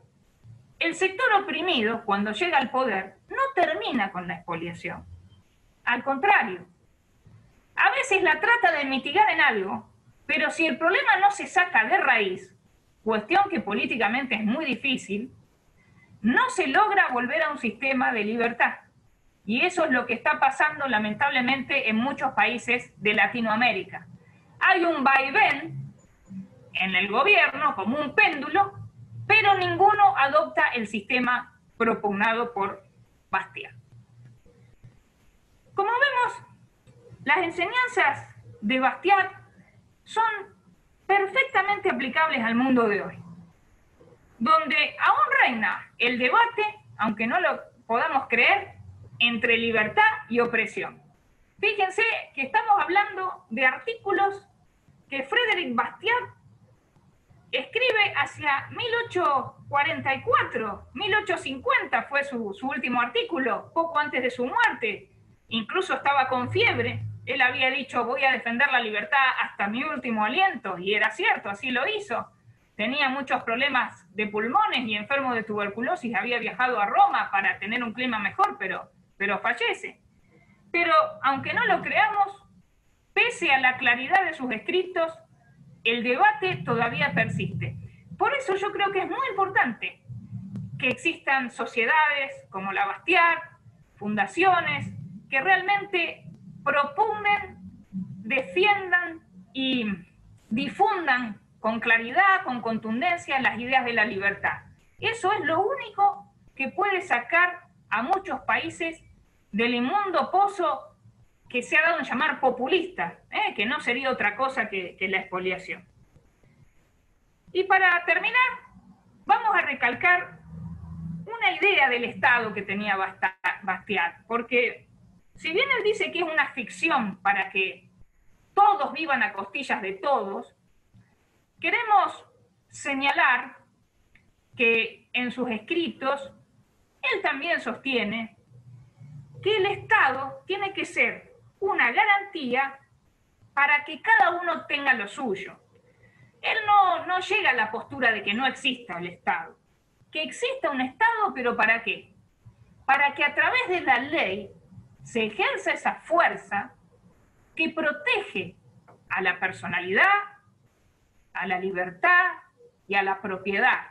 el sector oprimido, cuando llega al poder, no termina con la expoliación. Al contrario, a veces la trata de mitigar en algo, pero si el problema no se saca de raíz, cuestión que políticamente es muy difícil, no se logra volver a un sistema de libertad. Y eso es lo que está pasando lamentablemente en muchos países de Latinoamérica. Hay un vaivén en el gobierno como un péndulo, pero ninguno adopta el sistema propugnado por Bastiat. Como vemos, las enseñanzas de Bastiat son perfectamente aplicables al mundo de hoy, donde aún reina el debate, aunque no lo podamos creer, entre libertad y opresión. Fíjense que estamos hablando de artículos que Frédéric Bastiat escribe hacia 1844, 1850 fue su último artículo, poco antes de su muerte. Incluso estaba con fiebre. Él había dicho, voy a defender la libertad hasta mi último aliento, y era cierto, así lo hizo. Tenía muchos problemas de pulmones y enfermo de tuberculosis, había viajado a Roma para tener un clima mejor, pero fallece. Pero aunque no lo creamos, pese a la claridad de sus escritos, el debate todavía persiste. Por eso yo creo que es muy importante que existan sociedades como la Bastiat, fundaciones, que realmente propugnen, defiendan y difundan con claridad, con contundencia, las ideas de la libertad. Eso es lo único que puede sacar a muchos países del inmundo pozo que se ha dado en llamar populista, que no sería otra cosa que la expoliación. Y para terminar, vamos a recalcar una idea del Estado que tenía Bastiat, porque si bien él dice que es una ficción para que todos vivan a costillas de todos, queremos señalar que en sus escritos él también sostiene que el Estado tiene que ser una garantía para que cada uno tenga lo suyo. Él no llega a la postura de que no exista el Estado. Que exista un Estado, pero ¿para qué? Para que a través de la ley se ejerza esa fuerza que protege a la personalidad, a la libertad y a la propiedad.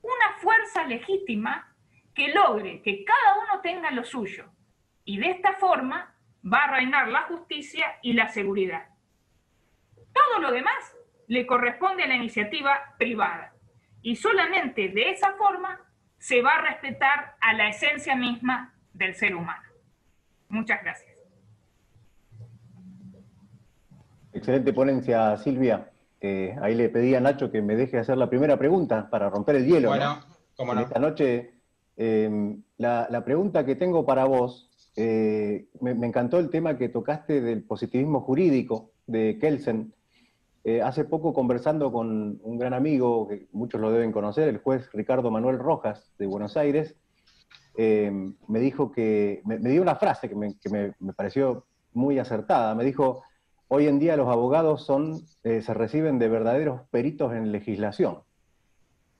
Una fuerza legítima que logre que cada uno tenga lo suyo. Y de esta forma va a reinar la justicia y la seguridad. Todo lo demás le corresponde a la iniciativa privada. Y solamente de esa forma se va a respetar a la esencia misma del ser humano. Muchas gracias. Excelente ponencia, Silvia. Ahí le pedí a Nacho que me deje hacer la primera pregunta para romper el hielo. Bueno, ¿no? cómo no. Esta noche, la pregunta que tengo para vos, me encantó el tema que tocaste del positivismo jurídico de Kelsen. Hace poco, conversando con un gran amigo, que muchos lo deben conocer, el juez Ricardo Manuel Rojas, de Buenos Aires, me dijo que, me dio una frase que me pareció muy acertada. Me dijo, hoy en día los abogados se reciben de verdaderos peritos en legislación.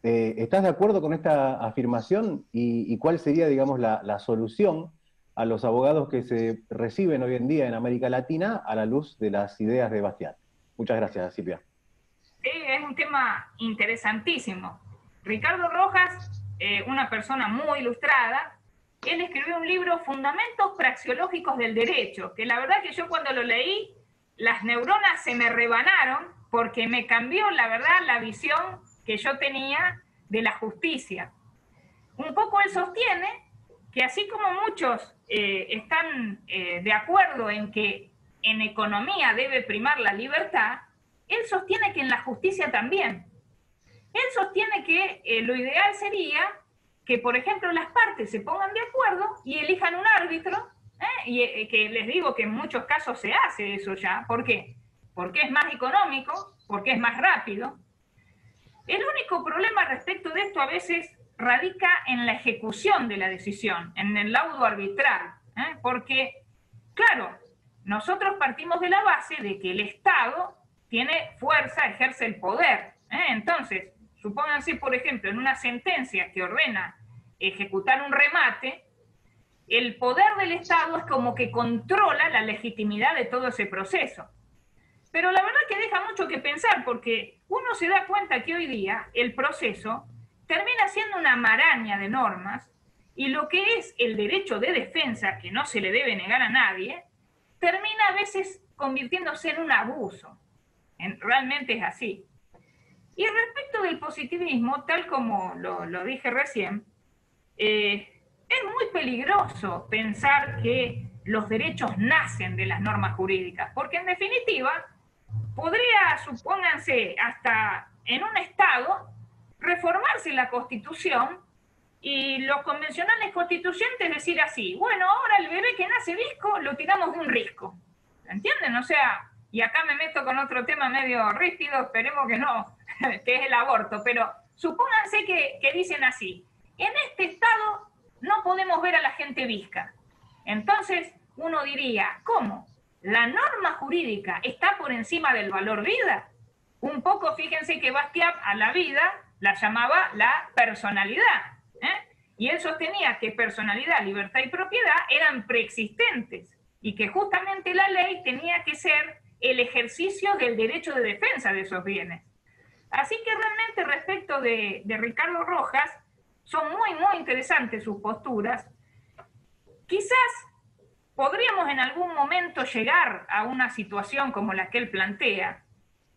¿Estás de acuerdo con esta afirmación? ¿Y cuál sería, digamos, la solución a los abogados que se reciben hoy en día en América Latina a la luz de las ideas de Bastiat? Muchas gracias, Silvia. Sí, es un tema interesantísimo. Ricardo Rojas, una persona muy ilustrada, él escribió un libro, Fundamentos Praxeológicos del Derecho, que la verdad que yo cuando lo leí, las neuronas se me rebanaron porque me cambió, la verdad, la visión que yo tenía de la justicia. Un poco él sostiene que así como muchos están de acuerdo en que en economía debe primar la libertad, él sostiene que en la justicia también. Él sostiene que lo ideal sería que, por ejemplo, las partes se pongan de acuerdo y elijan un árbitro, y que les digo que en muchos casos se hace eso ya. ¿Por qué? Porque es más económico, porque es más rápido. El único problema respecto de esto a veces radica en la ejecución de la decisión, en el laudo arbitral, porque, claro, nosotros partimos de la base de que el Estado tiene fuerza, ejerce el poder, Entonces, supónganse, por ejemplo, en una sentencia que ordena ejecutar un remate, el poder del Estado es como que controla la legitimidad de todo ese proceso. Pero la verdad que deja mucho que pensar, porque uno se da cuenta que hoy día el proceso termina siendo una maraña de normas, y lo que es el derecho de defensa, que no se le debe negar a nadie, termina a veces convirtiéndose en un abuso. Realmente es así. Y respecto del positivismo, tal como lo dije recién, es muy peligroso pensar que los derechos nacen de las normas jurídicas, porque en definitiva podría, supónganse, hasta en un Estado, reformarse la Constitución y los convencionales constituyentes decir así, bueno, ahora el bebé que nace visco lo tiramos de un risco. ¿Entienden? O sea, y acá me meto con otro tema medio ríspido, esperemos que no, que es el aborto, pero supónganse que dicen así, en este Estado no podemos ver a la gente visca. Entonces uno diría, ¿cómo? ¿La norma jurídica está por encima del valor vida? Un poco, fíjense que Bastiat a la vida la llamaba la personalidad, y él sostenía que personalidad, libertad y propiedad eran preexistentes, y que justamente la ley tenía que ser el ejercicio del derecho de defensa de esos bienes. Así que realmente respecto de Ricardo Rojas, son muy, muy interesantes sus posturas. Quizás podríamos en algún momento llegar a una situación como la que él plantea,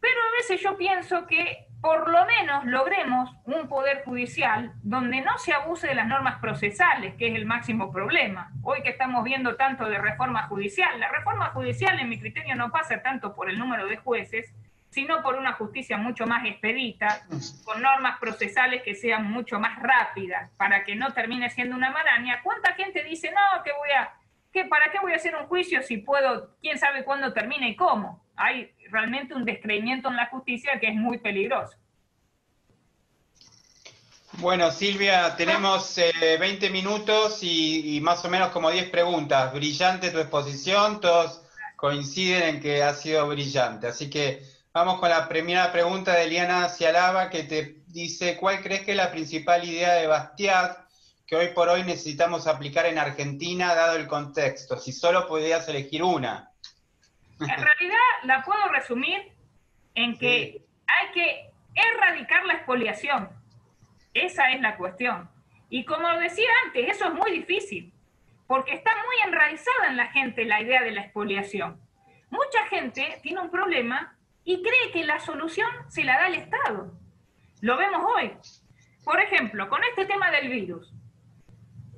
pero a veces yo pienso que por lo menos logremos un poder judicial donde no se abuse de las normas procesales, que es el máximo problema. Hoy que estamos viendo tanto de reforma judicial, la reforma judicial en mi criterio no pasa tanto por el número de jueces, sino por una justicia mucho más expedita, con normas procesales que sean mucho más rápidas, para que no termine siendo una maraña. ¿Cuánta gente dice, no, ¿para qué voy a hacer un juicio si puedo, quién sabe cuándo termina y cómo? Hay realmente un descreimiento en la justicia que es muy peligroso. Bueno, Silvia, tenemos 20 minutos y más o menos como 10 preguntas. Brillante tu exposición, todos coinciden en que ha sido brillante. Así que vamos con la primera pregunta de Eliana Cialaba, que te dice, ¿cuál crees que es la principal idea de Bastiat que hoy por hoy necesitamos aplicar en Argentina, dado el contexto? Si solo podías elegir una. En realidad la puedo resumir en que hay que erradicar la expoliación. Esa es la cuestión. Y como decía antes, eso es muy difícil, porque está muy enraizada en la gente la idea de la expoliación. Mucha gente tiene un problema y cree que la solución se la da el Estado. Lo vemos hoy. Por ejemplo, con este tema del virus.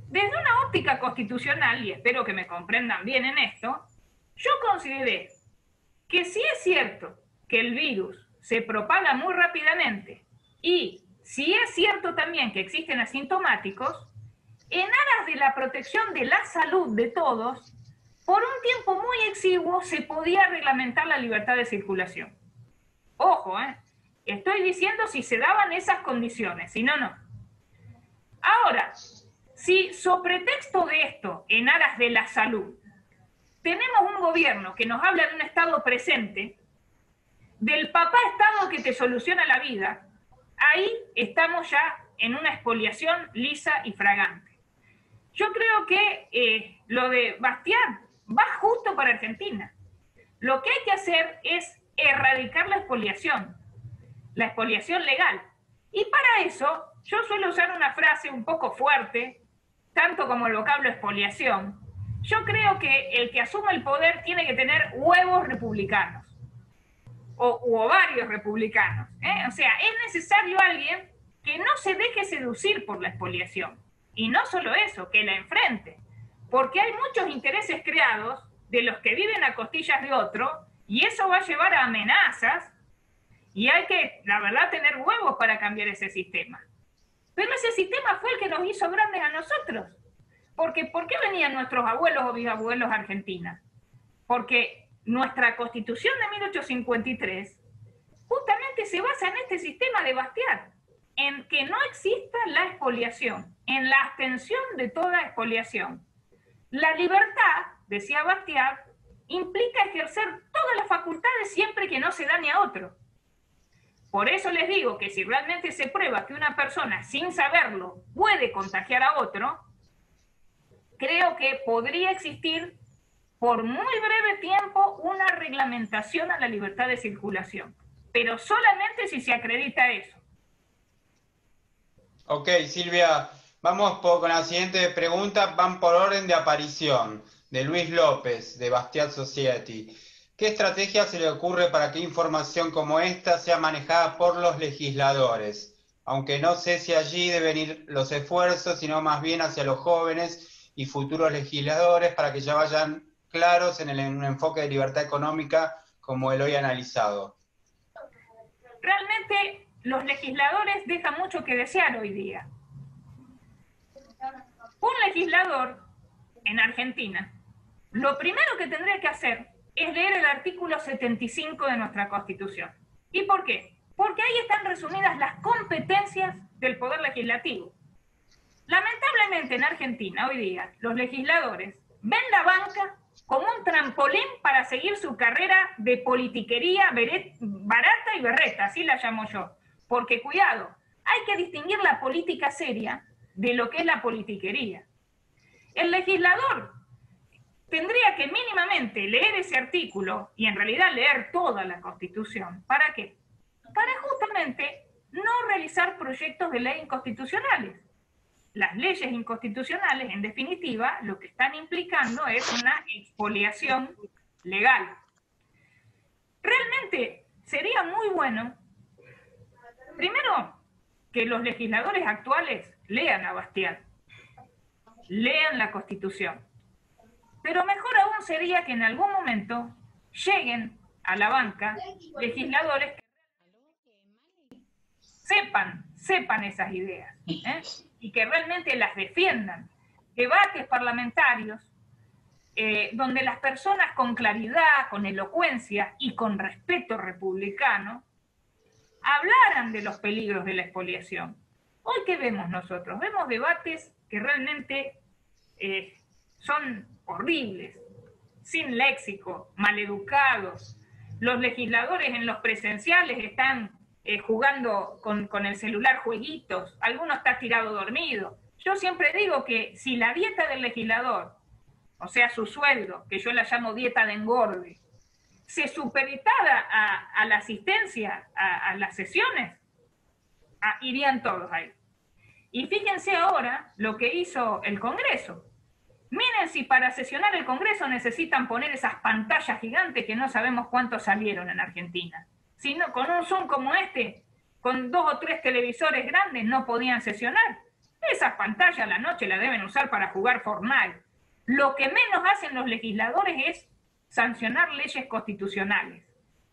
Desde una óptica constitucional, y espero que me comprendan bien en esto, yo consideré que si es cierto que el virus se propaga muy rápidamente y si es cierto también que existen asintomáticos, en aras de la protección de la salud de todos, por un tiempo muy exiguo se podía reglamentar la libertad de circulación. Ojo, estoy diciendo si se daban esas condiciones, si no, no. Ahora, si sobre pretexto de esto, en aras de la salud, tenemos un gobierno que nos habla de un Estado presente, del papá Estado que te soluciona la vida, ahí estamos ya en una expoliación lisa y fragante. Yo creo que lo de Bastiat va justo para Argentina. Lo que hay que hacer es erradicar la expoliación legal. Y para eso, yo suelo usar una frase un poco fuerte, tanto como el vocablo expoliación. Yo creo que el que asuma el poder tiene que tener huevos republicanos, u ovarios republicanos. O sea, es necesario alguien que no se deje seducir por la expoliación. Y no solo eso, que la enfrente. Porque hay muchos intereses creados de los que viven a costillas de otro, y eso va a llevar a amenazas, y hay que, la verdad, tener huevos para cambiar ese sistema. Pero ese sistema fue el que nos hizo grandes a nosotros. Porque, ¿por qué venían nuestros abuelos o bisabuelos a Argentina? Porque nuestra Constitución de 1853 justamente se basa en este sistema de Bastiat, en que no exista la expoliación, en la abstención de toda expoliación. La libertad, decía Bastiat, implica ejercer todas las facultades siempre que no se dañe a otro. Por eso les digo que si realmente se prueba que una persona sin saberlo puede contagiar a otro, creo que podría existir por muy breve tiempo una reglamentación a la libertad de circulación, pero solamente si se acredita eso. Ok, Silvia, vamos con la siguiente pregunta, van por orden de aparición, de Luis López, de Bastiat Society. ¿Qué estrategia se le ocurre para que información como esta sea manejada por los legisladores? Aunque no sé si allí deben ir los esfuerzos, sino más bien hacia los jóvenes y futuros legisladores para que ya vayan claros en un enfoque de libertad económica como el hoy analizado. Realmente los legisladores dejan mucho que desear hoy día. Un legislador en Argentina, lo primero que tendría que hacer es leer el artículo 75 de nuestra Constitución. ¿Y por qué? Porque ahí están resumidas las competencias del Poder Legislativo. Lamentablemente en Argentina hoy día los legisladores ven la banca como un trampolín para seguir su carrera de politiquería barata y berreta, así la llamo yo. Porque cuidado, hay que distinguir la política seria de lo que es la politiquería. El legislador tendría que mínimamente leer ese artículo y en realidad leer toda la Constitución. ¿Para qué? Para justamente no realizar proyectos de ley inconstitucionales. Las leyes inconstitucionales, en definitiva, lo que están implicando es una expoliación legal. Realmente sería muy bueno, primero, que los legisladores actuales lean a Bastiat, lean la Constitución. Pero mejor aún sería que en algún momento lleguen a la banca legisladores que sepan esas ideas, y que realmente las defiendan. Debates parlamentarios donde las personas con claridad, con elocuencia y con respeto republicano hablaran de los peligros de la expoliación. Hoy, ¿qué vemos nosotros? Vemos debates que realmente son horribles, sin léxico, maleducados. Los legisladores en los presenciales están jugando con el celular jueguitos, alguno está tirado dormido. Yo siempre digo que si la dieta del legislador, o sea, su sueldo, que yo la llamo dieta de engorde, se supeditara a la asistencia a las sesiones, irían todos ahí. Y fíjense ahora lo que hizo el Congreso. Miren si para sesionar el Congreso necesitan poner esas pantallas gigantes que no sabemos cuántos salieron en Argentina. Si no, con un Zoom como este, con 2 o 3 televisores grandes no podían sesionar. Esas pantallas a la noche las deben usar para jugar Fortnite. Lo que menos hacen los legisladores es sancionar leyes constitucionales.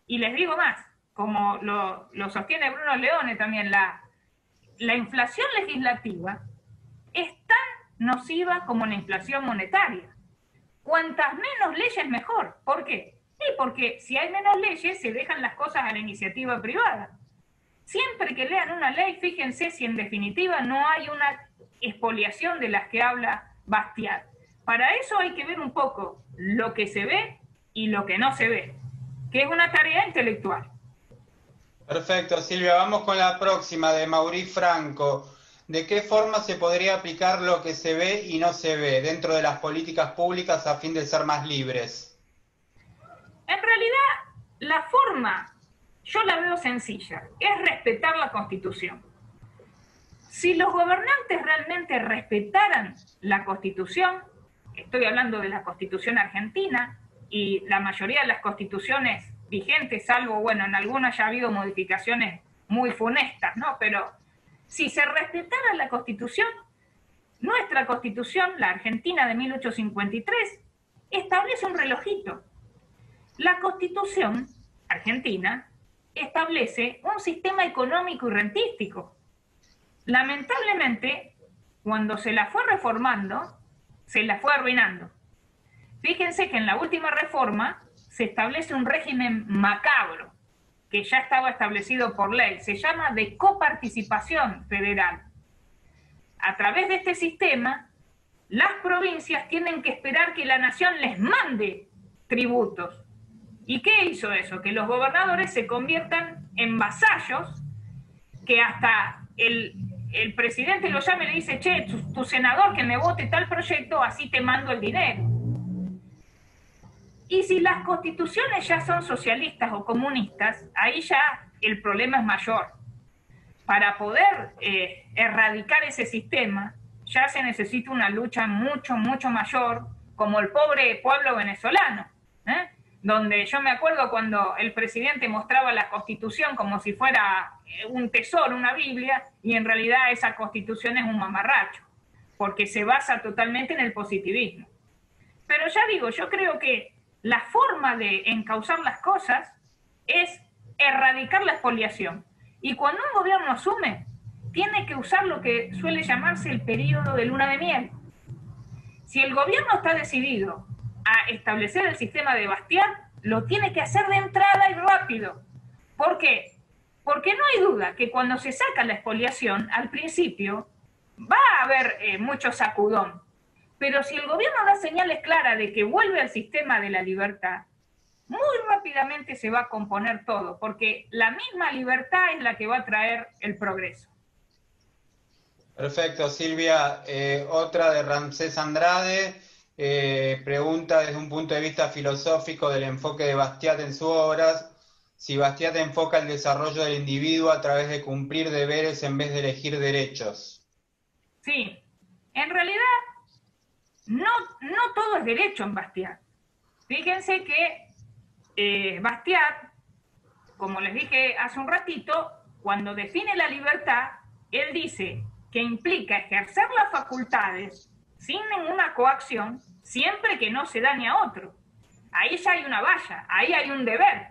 Y les digo más, como lo sostiene Bruno Leone también, la inflación legislativa es tan nociva como la inflación monetaria. Cuantas menos leyes, mejor. ¿Por qué? Sí, porque si hay menos leyes, se dejan las cosas a la iniciativa privada. Siempre que lean una ley, fíjense si en definitiva no hay una expoliación de las que habla Bastiat. Para eso hay que ver un poco lo que se ve y lo que no se ve, que es una tarea intelectual. Perfecto, Silvia. Vamos con la próxima, de Mauricio Franco. ¿De qué forma se podría aplicar lo que se ve y no se ve dentro de las políticas públicas a fin de ser más libres? En realidad, la forma, yo la veo sencilla, es respetar la Constitución. Si los gobernantes realmente respetaran la Constitución, estoy hablando de la Constitución argentina y la mayoría de las constituciones vigentes, salvo, bueno, en algunas ya ha habido modificaciones muy funestas, ¿no? Pero si se respetara la Constitución, nuestra Constitución, la Argentina de 1853, establece un relojito. La Constitución argentina establece un sistema económico y rentístico. Lamentablemente, cuando se la fue reformando, se la fue arruinando. Fíjense que en la última reforma se establece un régimen macabro, que ya estaba establecido por ley, se llama de coparticipación federal. A través de este sistema, las provincias tienen que esperar que la nación les mande tributos. ¿Y qué hizo eso? Que los gobernadores se conviertan en vasallos, que hasta el presidente lo llama y le dice, che, tu senador que me vote tal proyecto, así te mando el dinero. Y si las constituciones ya son socialistas o comunistas, ahí ya el problema es mayor. Para poder erradicar ese sistema, ya se necesita una lucha mucho, mucho mayor, como el pobre pueblo venezolano, donde yo me acuerdo cuando el presidente mostraba la Constitución como si fuera un tesoro, una Biblia, y en realidad esa Constitución es un mamarracho, porque se basa totalmente en el positivismo. Pero ya digo, yo creo que la forma de encauzar las cosas es erradicar la expoliación. Y cuando un gobierno asume, tiene que usar lo que suele llamarse el periodo de luna de miel. Si el gobierno está decidido a establecer el sistema de Bastiat, lo tiene que hacer de entrada y rápido. ¿Por qué? Porque no hay duda que cuando se saca la expoliación, al principio va a haber mucho sacudón. Pero si el gobierno da señales claras de que vuelve al sistema de la libertad, muy rápidamente se va a componer todo, porque la misma libertad es la que va a traer el progreso. Perfecto, Silvia. Otra de Ramsés Andrade, pregunta desde un punto de vista filosófico del enfoque de Bastiat en sus obras, si Bastiat enfoca el desarrollo del individuo a través de cumplir deberes en vez de elegir derechos. Sí, en realidad no todo es derecho en Bastiat. Fíjense que Bastiat, como les dije hace un ratito, cuando define la libertad, él dice que implica ejercer las facultades sin ninguna coacción, siempre que no se dañe a otro. Ahí ya hay una valla, ahí hay un deber.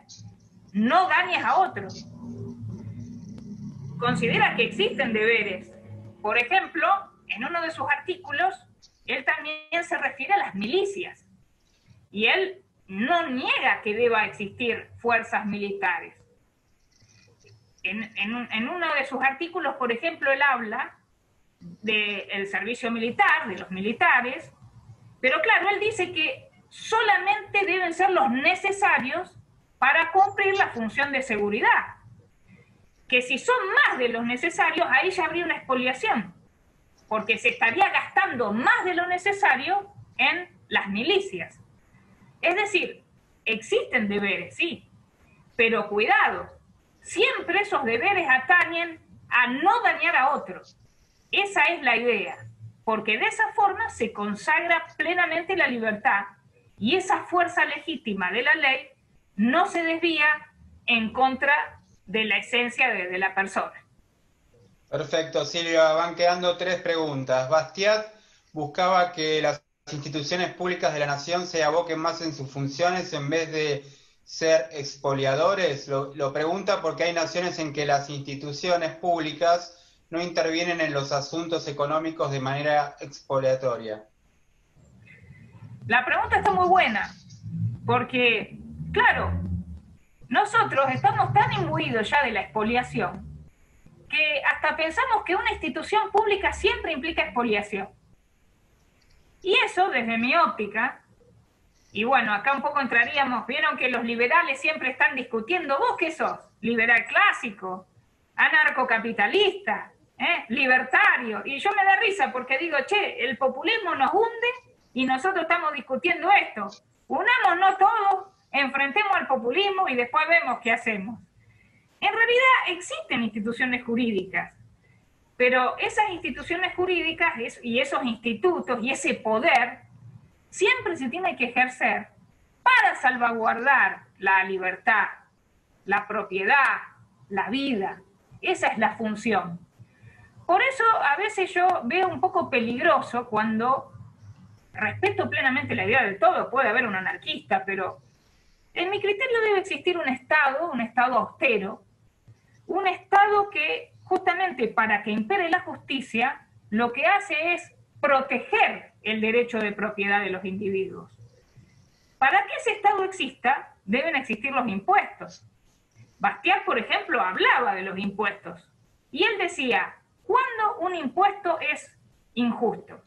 No dañes a otro. Considera que existen deberes. Por ejemplo, en uno de sus artículos, él también se refiere a las milicias. Y él no niega que deba existir fuerzas militares. En uno de sus artículos, por ejemplo, él habla del servicio militar, de los militares, pero claro, él dice que solamente deben ser los necesarios para cumplir la función de seguridad. Que si son más de los necesarios, ahí ya habría una expoliación, porque se estaría gastando más de lo necesario en las milicias. Es decir, existen deberes, sí, pero cuidado, siempre esos deberes atañen a no dañar a otros. Esa es la idea, porque de esa forma se consagra plenamente la libertad y esa fuerza legítima de la ley no se desvía en contra de la esencia de la persona. Perfecto, Silvia. Van quedando 3 preguntas. Bastiat buscaba que las instituciones públicas de la nación se aboquen más en sus funciones en vez de ser expoliadores. Lo pregunta porque hay naciones en que las instituciones públicas no intervienen en los asuntos económicos de manera expoliatoria. La pregunta está muy buena, porque, claro, nosotros estamos tan imbuidos ya de la expoliación que hasta pensamos que una institución pública siempre implica expoliación. Y eso, desde mi óptica, y bueno, acá un poco entraríamos, vieron que los liberales siempre están discutiendo, ¿vos qué sos? ¿Liberal clásico? ¿Anarcocapitalista? ¿Libertario? Y yo me da risa porque digo, che, el populismo nos hunde y nosotros estamos discutiendo esto. Unámonos todos, enfrentemos al populismo y después vemos qué hacemos. En realidad existen instituciones jurídicas, pero esas instituciones jurídicas y esos institutos y ese poder siempre se tiene que ejercer para salvaguardar la libertad, la propiedad, la vida. Esa es la función. Por eso a veces yo veo un poco peligroso cuando respeto plenamente la idea del todo, puede haber un anarquista, pero en mi criterio debe existir un Estado austero, un Estado que justamente para que impere la justicia, lo que hace es proteger el derecho de propiedad de los individuos. Para que ese Estado exista, deben existir los impuestos. Bastiat, por ejemplo, hablaba de los impuestos, y él decía, ¿cuándo un impuesto es injusto?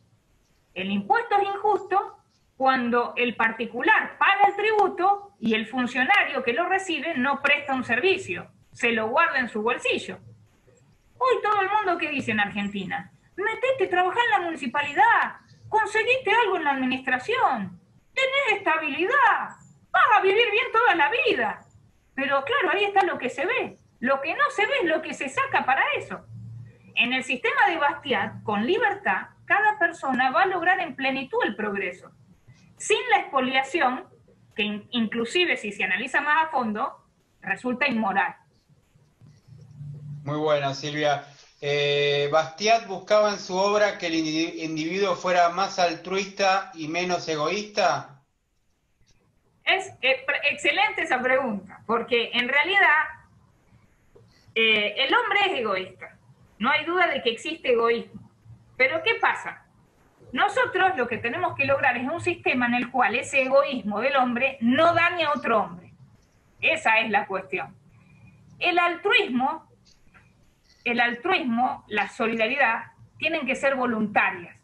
El impuesto es injusto cuando el particular paga el tributo y el funcionario que lo recibe no presta un servicio, se lo guarda en su bolsillo. Hoy todo el mundo, ¿qué dice en Argentina? Metete, trabajá en la municipalidad, conseguiste algo en la administración, tenés estabilidad, vas a vivir bien toda la vida. Pero claro, ahí está lo que se ve. Lo que no se ve es lo que se saca para eso. En el sistema de Bastiat, con libertad, cada persona va a lograr en plenitud el progreso. Sin la expoliación, que inclusive si se analiza más a fondo, resulta inmoral. Muy bueno, Silvia. ¿Bastiat buscaba en su obra que el individuo fuera más altruista y menos egoísta? Es excelente esa pregunta, porque en realidad el hombre es egoísta. No hay duda de que existe egoísmo. Pero ¿qué pasa? Nosotros lo que tenemos que lograr es un sistema en el cual ese egoísmo del hombre no dañe a otro hombre. Esa es la cuestión. El altruismo, la solidaridad, tienen que ser voluntarias.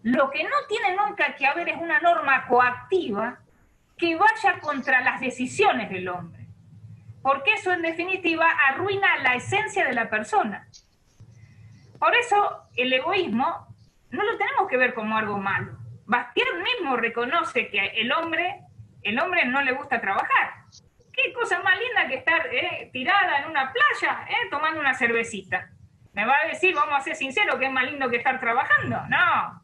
Lo que no tiene nunca que haber es una norma coactiva que vaya contra las decisiones del hombre. Porque eso, en definitiva, arruina la esencia de la persona. Por eso, el egoísmo no lo tenemos que ver como algo malo. Bastiat mismo reconoce que el hombre no le gusta trabajar. Qué cosa más linda que estar tirada en una playa tomando una cervecita. Me va a decir, vamos a ser sinceros, que es más lindo que estar trabajando. No.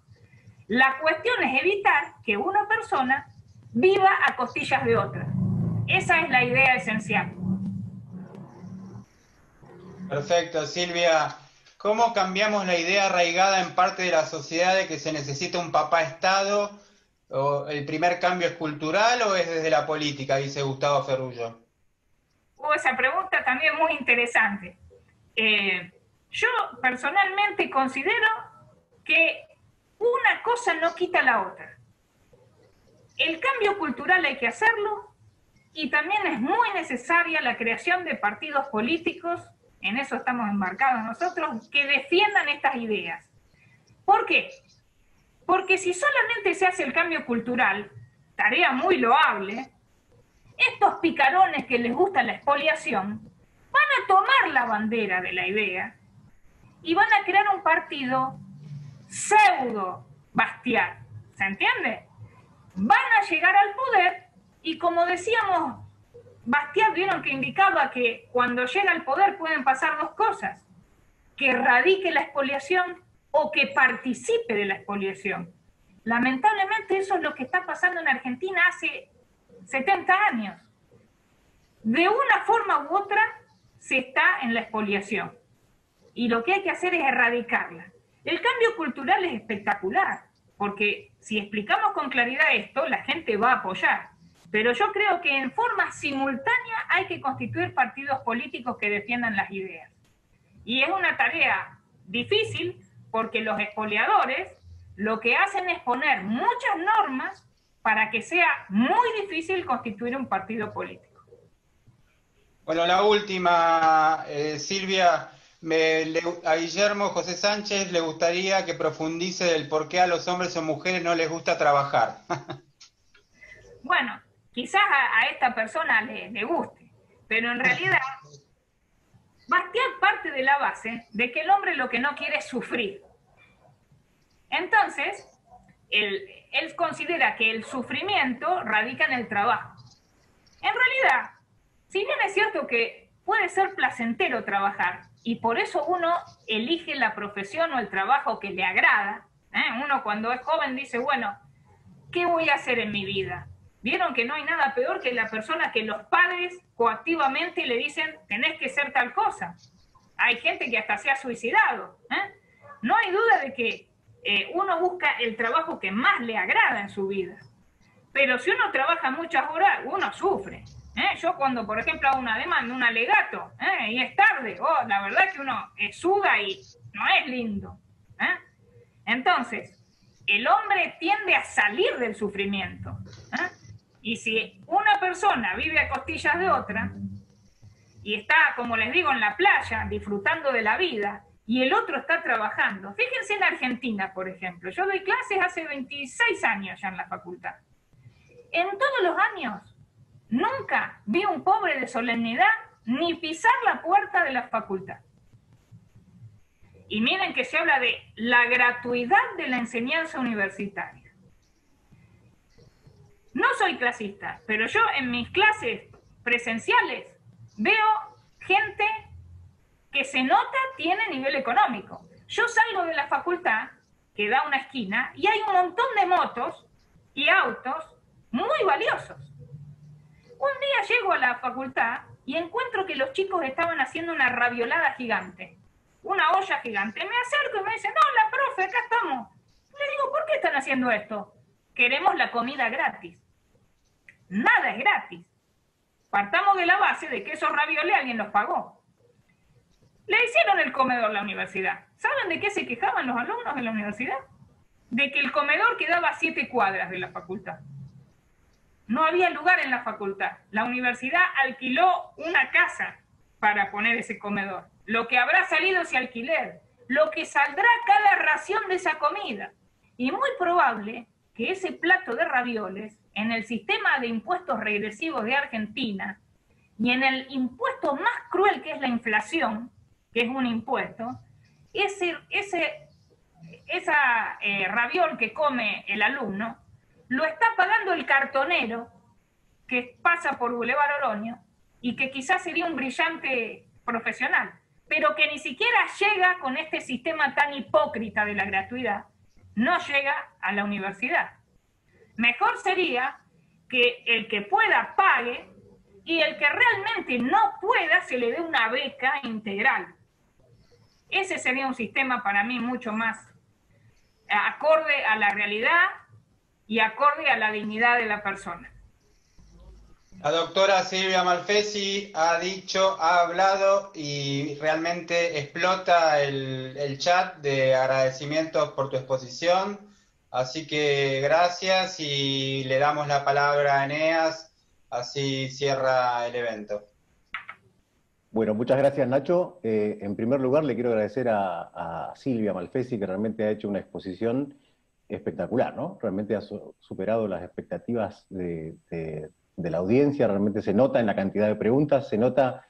La cuestión es evitar que una persona viva a costillas de otra. Esa es la idea esencial. Perfecto, Silvia. ¿Cómo cambiamos la idea arraigada en parte de la sociedad de que se necesita un papá Estado? ¿O el primer cambio es cultural o es desde la política? Dice Gustavo Ferrullo. Esa pregunta también muy interesante. Yo personalmente considero que una cosa no quita la otra. El cambio cultural hay que hacerlo y también es muy necesaria la creación de partidos políticos, en eso estamos embarcados nosotros, que defiendan estas ideas. ¿Por qué? Porque si solamente se hace el cambio cultural, tarea muy loable, estos picarones que les gusta la expoliación van a tomar la bandera de la idea y van a crear un partido pseudo Bastiat. ¿Se entiende? Van a llegar al poder y, como decíamos, Bastiat vieron que indicaba que cuando llega al poder pueden pasar dos cosas: que erradique la expoliación o que participe de la expoliación. Lamentablemente eso es lo que está pasando en Argentina hace 70 años. De una forma u otra se está en la expoliación y lo que hay que hacer es erradicarla. El cambio cultural es espectacular, porque si explicamos con claridad esto, la gente va a apoyar. Pero yo creo que en forma simultánea hay que constituir partidos políticos que defiendan las ideas. Y es una tarea difícil porque los expoliadores lo que hacen es poner muchas normas para que sea muy difícil constituir un partido político. Bueno, la última, Silvia, a Guillermo José Sánchez le gustaría que profundice del por qué a los hombres o mujeres no les gusta trabajar. Bueno, quizás a esta persona le guste, pero en realidad Bastiat parte de la base de que el hombre lo que no quiere es sufrir. Entonces, él considera que el sufrimiento radica en el trabajo. En realidad, si bien es cierto que puede ser placentero trabajar, y por eso uno elige la profesión o el trabajo que le agrada, uno cuando es joven dice, bueno, ¿qué voy a hacer en mi vida? Vieron que no hay nada peor que la persona que los padres coactivamente le dicen, tenés que ser tal cosa. Hay gente que hasta se ha suicidado. No hay duda de que uno busca el trabajo que más le agrada en su vida. Pero si uno trabaja muchas horas, uno sufre. Yo cuando, por ejemplo, hago una demanda, un alegato, y es tarde, la verdad es que uno suda y no es lindo. Entonces, el hombre tiende a salir del sufrimiento. Y si una persona vive a costillas de otra, y está, como les digo, en la playa, disfrutando de la vida, y el otro está trabajando. Fíjense en Argentina, por ejemplo. Yo doy clases hace 26 años ya en la facultad. En todos los años, nunca vi un pobre de solemnidad ni pisar la puerta de la facultad. Y miren que se habla de la gratuidad de la enseñanza universitaria. No soy clasista, pero yo en mis clases presenciales veo gente que se nota tiene nivel económico. Yo salgo de la facultad, que da una esquina, y hay un montón de motos y autos muy valiosos. Un día llego a la facultad y encuentro que los chicos estaban haciendo una raviolada gigante, una olla gigante. Me acerco y me dicen, hola, profe, acá estamos. Le digo, ¿por qué están haciendo esto? Queremos la comida gratis. Nada es gratis. Partamos de la base de que esos ravioles alguien los pagó. Le hicieron el comedor a la universidad. ¿Saben de qué se quejaban los alumnos de la universidad? De que el comedor quedaba a 7 cuadras de la facultad. No había lugar en la facultad. La universidad alquiló una casa para poner ese comedor. Lo que habrá salido ese alquiler, lo que saldrá cada ración de esa comida. Y muy probable que ese plato de ravioles, en el sistema de impuestos regresivos de Argentina, y en el impuesto más cruel que es la inflación, que es un impuesto, esa raviol que come el alumno, lo está pagando el cartonero que pasa por Boulevard Oroño y que quizás sería un brillante profesional, pero que ni siquiera llega con este sistema tan hipócrita de la gratuidad, no llega a la universidad. Mejor sería que el que pueda pague y el que realmente no pueda se le dé una beca integral. Ese sería un sistema para mí mucho más acorde a la realidad y acorde a la dignidad de la persona. La doctora Silvia Malfesi ha dicho, ha hablado y realmente explota el chat de agradecimientos por tu exposición. Así que gracias y le damos la palabra a Eneas, así cierra el evento. Bueno, muchas gracias, Nacho. En primer lugar, le quiero agradecer a Silvia Malfesi, que realmente ha hecho una exposición espectacular, ¿no? Realmente ha superado las expectativas de la audiencia, realmente se nota en la cantidad de preguntas, se nota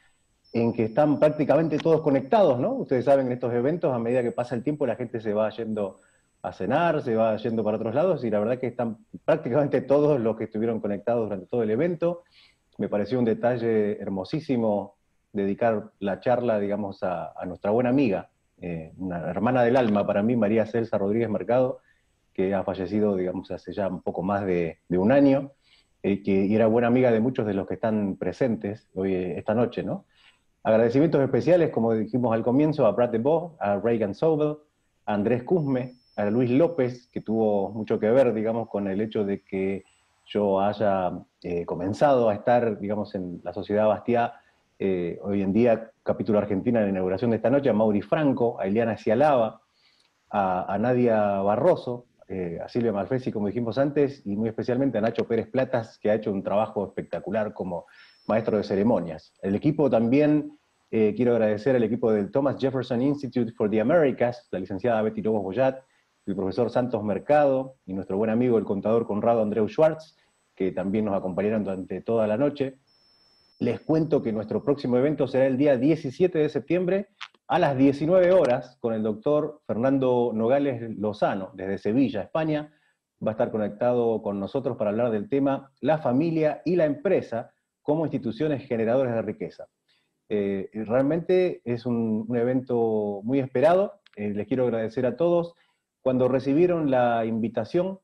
en que están prácticamente todos conectados, ¿no? Ustedes saben, en estos eventos, a medida que pasa el tiempo, la gente se va yendo a cenar, se va yendo para otros lados, y la verdad que están prácticamente todos los que estuvieron conectados durante todo el evento. Me pareció un detalle hermosísimo dedicar la charla, digamos, a nuestra buena amiga, una hermana del alma para mí, María Celsa Rodríguez Mercado, que ha fallecido, digamos, hace ya un poco más de un año, y era buena amiga de muchos de los que están presentes hoy, esta noche, ¿no? Agradecimientos especiales, como dijimos al comienzo, a Brad DeVos, a Reagan Sobel, a Andrés Cusme, a Luis López, que tuvo mucho que ver, digamos, con el hecho de que yo haya comenzado a estar, digamos, en la Sociedad Bastiat, hoy en día, capítulo Argentina, en la inauguración de esta noche, a Mauri Franco, a Eliana Cialaba, a Nadia Barroso, a Silvia Malfesi, como dijimos antes, y muy especialmente a Nacho Pérez Platas, que ha hecho un trabajo espectacular como maestro de ceremonias. El equipo también, quiero agradecer al equipo del Thomas Jefferson Institute for the Americas, la licenciada Betty Lobos Boyat, el profesor Santos Mercado, y nuestro buen amigo el contador Conrado Andreu Schwartz, que también nos acompañaron durante toda la noche. Les cuento que nuestro próximo evento será el día 17 de septiembre, a las 19 horas, con el doctor Fernando Nogales Lozano, desde Sevilla, España. Va a estar conectado con nosotros para hablar del tema la familia y la empresa como instituciones generadoras de riqueza. Realmente es un evento muy esperado. Les quiero agradecer a todos. Cuando recibieron la invitación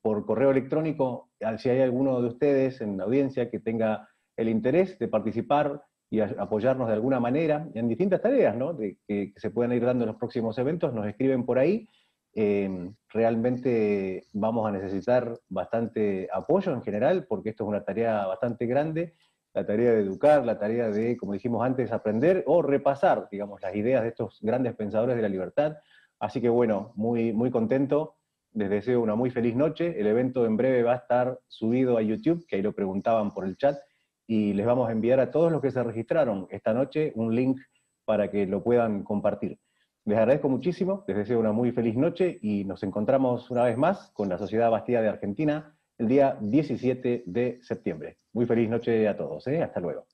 por correo electrónico, si hay alguno de ustedes en la audiencia que tenga el interés de participar y apoyarnos de alguna manera en distintas tareas, ¿no? Que se puedan ir dando en los próximos eventos, nos escriben por ahí. Realmente vamos a necesitar bastante apoyo en general, porque esto es una tarea bastante grande, la tarea de educar, la tarea de, como dijimos antes, aprender o repasar, digamos, las ideas de estos grandes pensadores de la libertad. Así que bueno, muy, muy contento, les deseo una muy feliz noche. El evento en breve va a estar subido a YouTube, que ahí lo preguntaban por el chat, y les vamos a enviar a todos los que se registraron esta noche un link para que lo puedan compartir. Les agradezco muchísimo, les deseo una muy feliz noche y nos encontramos una vez más con la Sociedad Bastida de Argentina el día 17 de septiembre. Muy feliz noche a todos, hasta luego.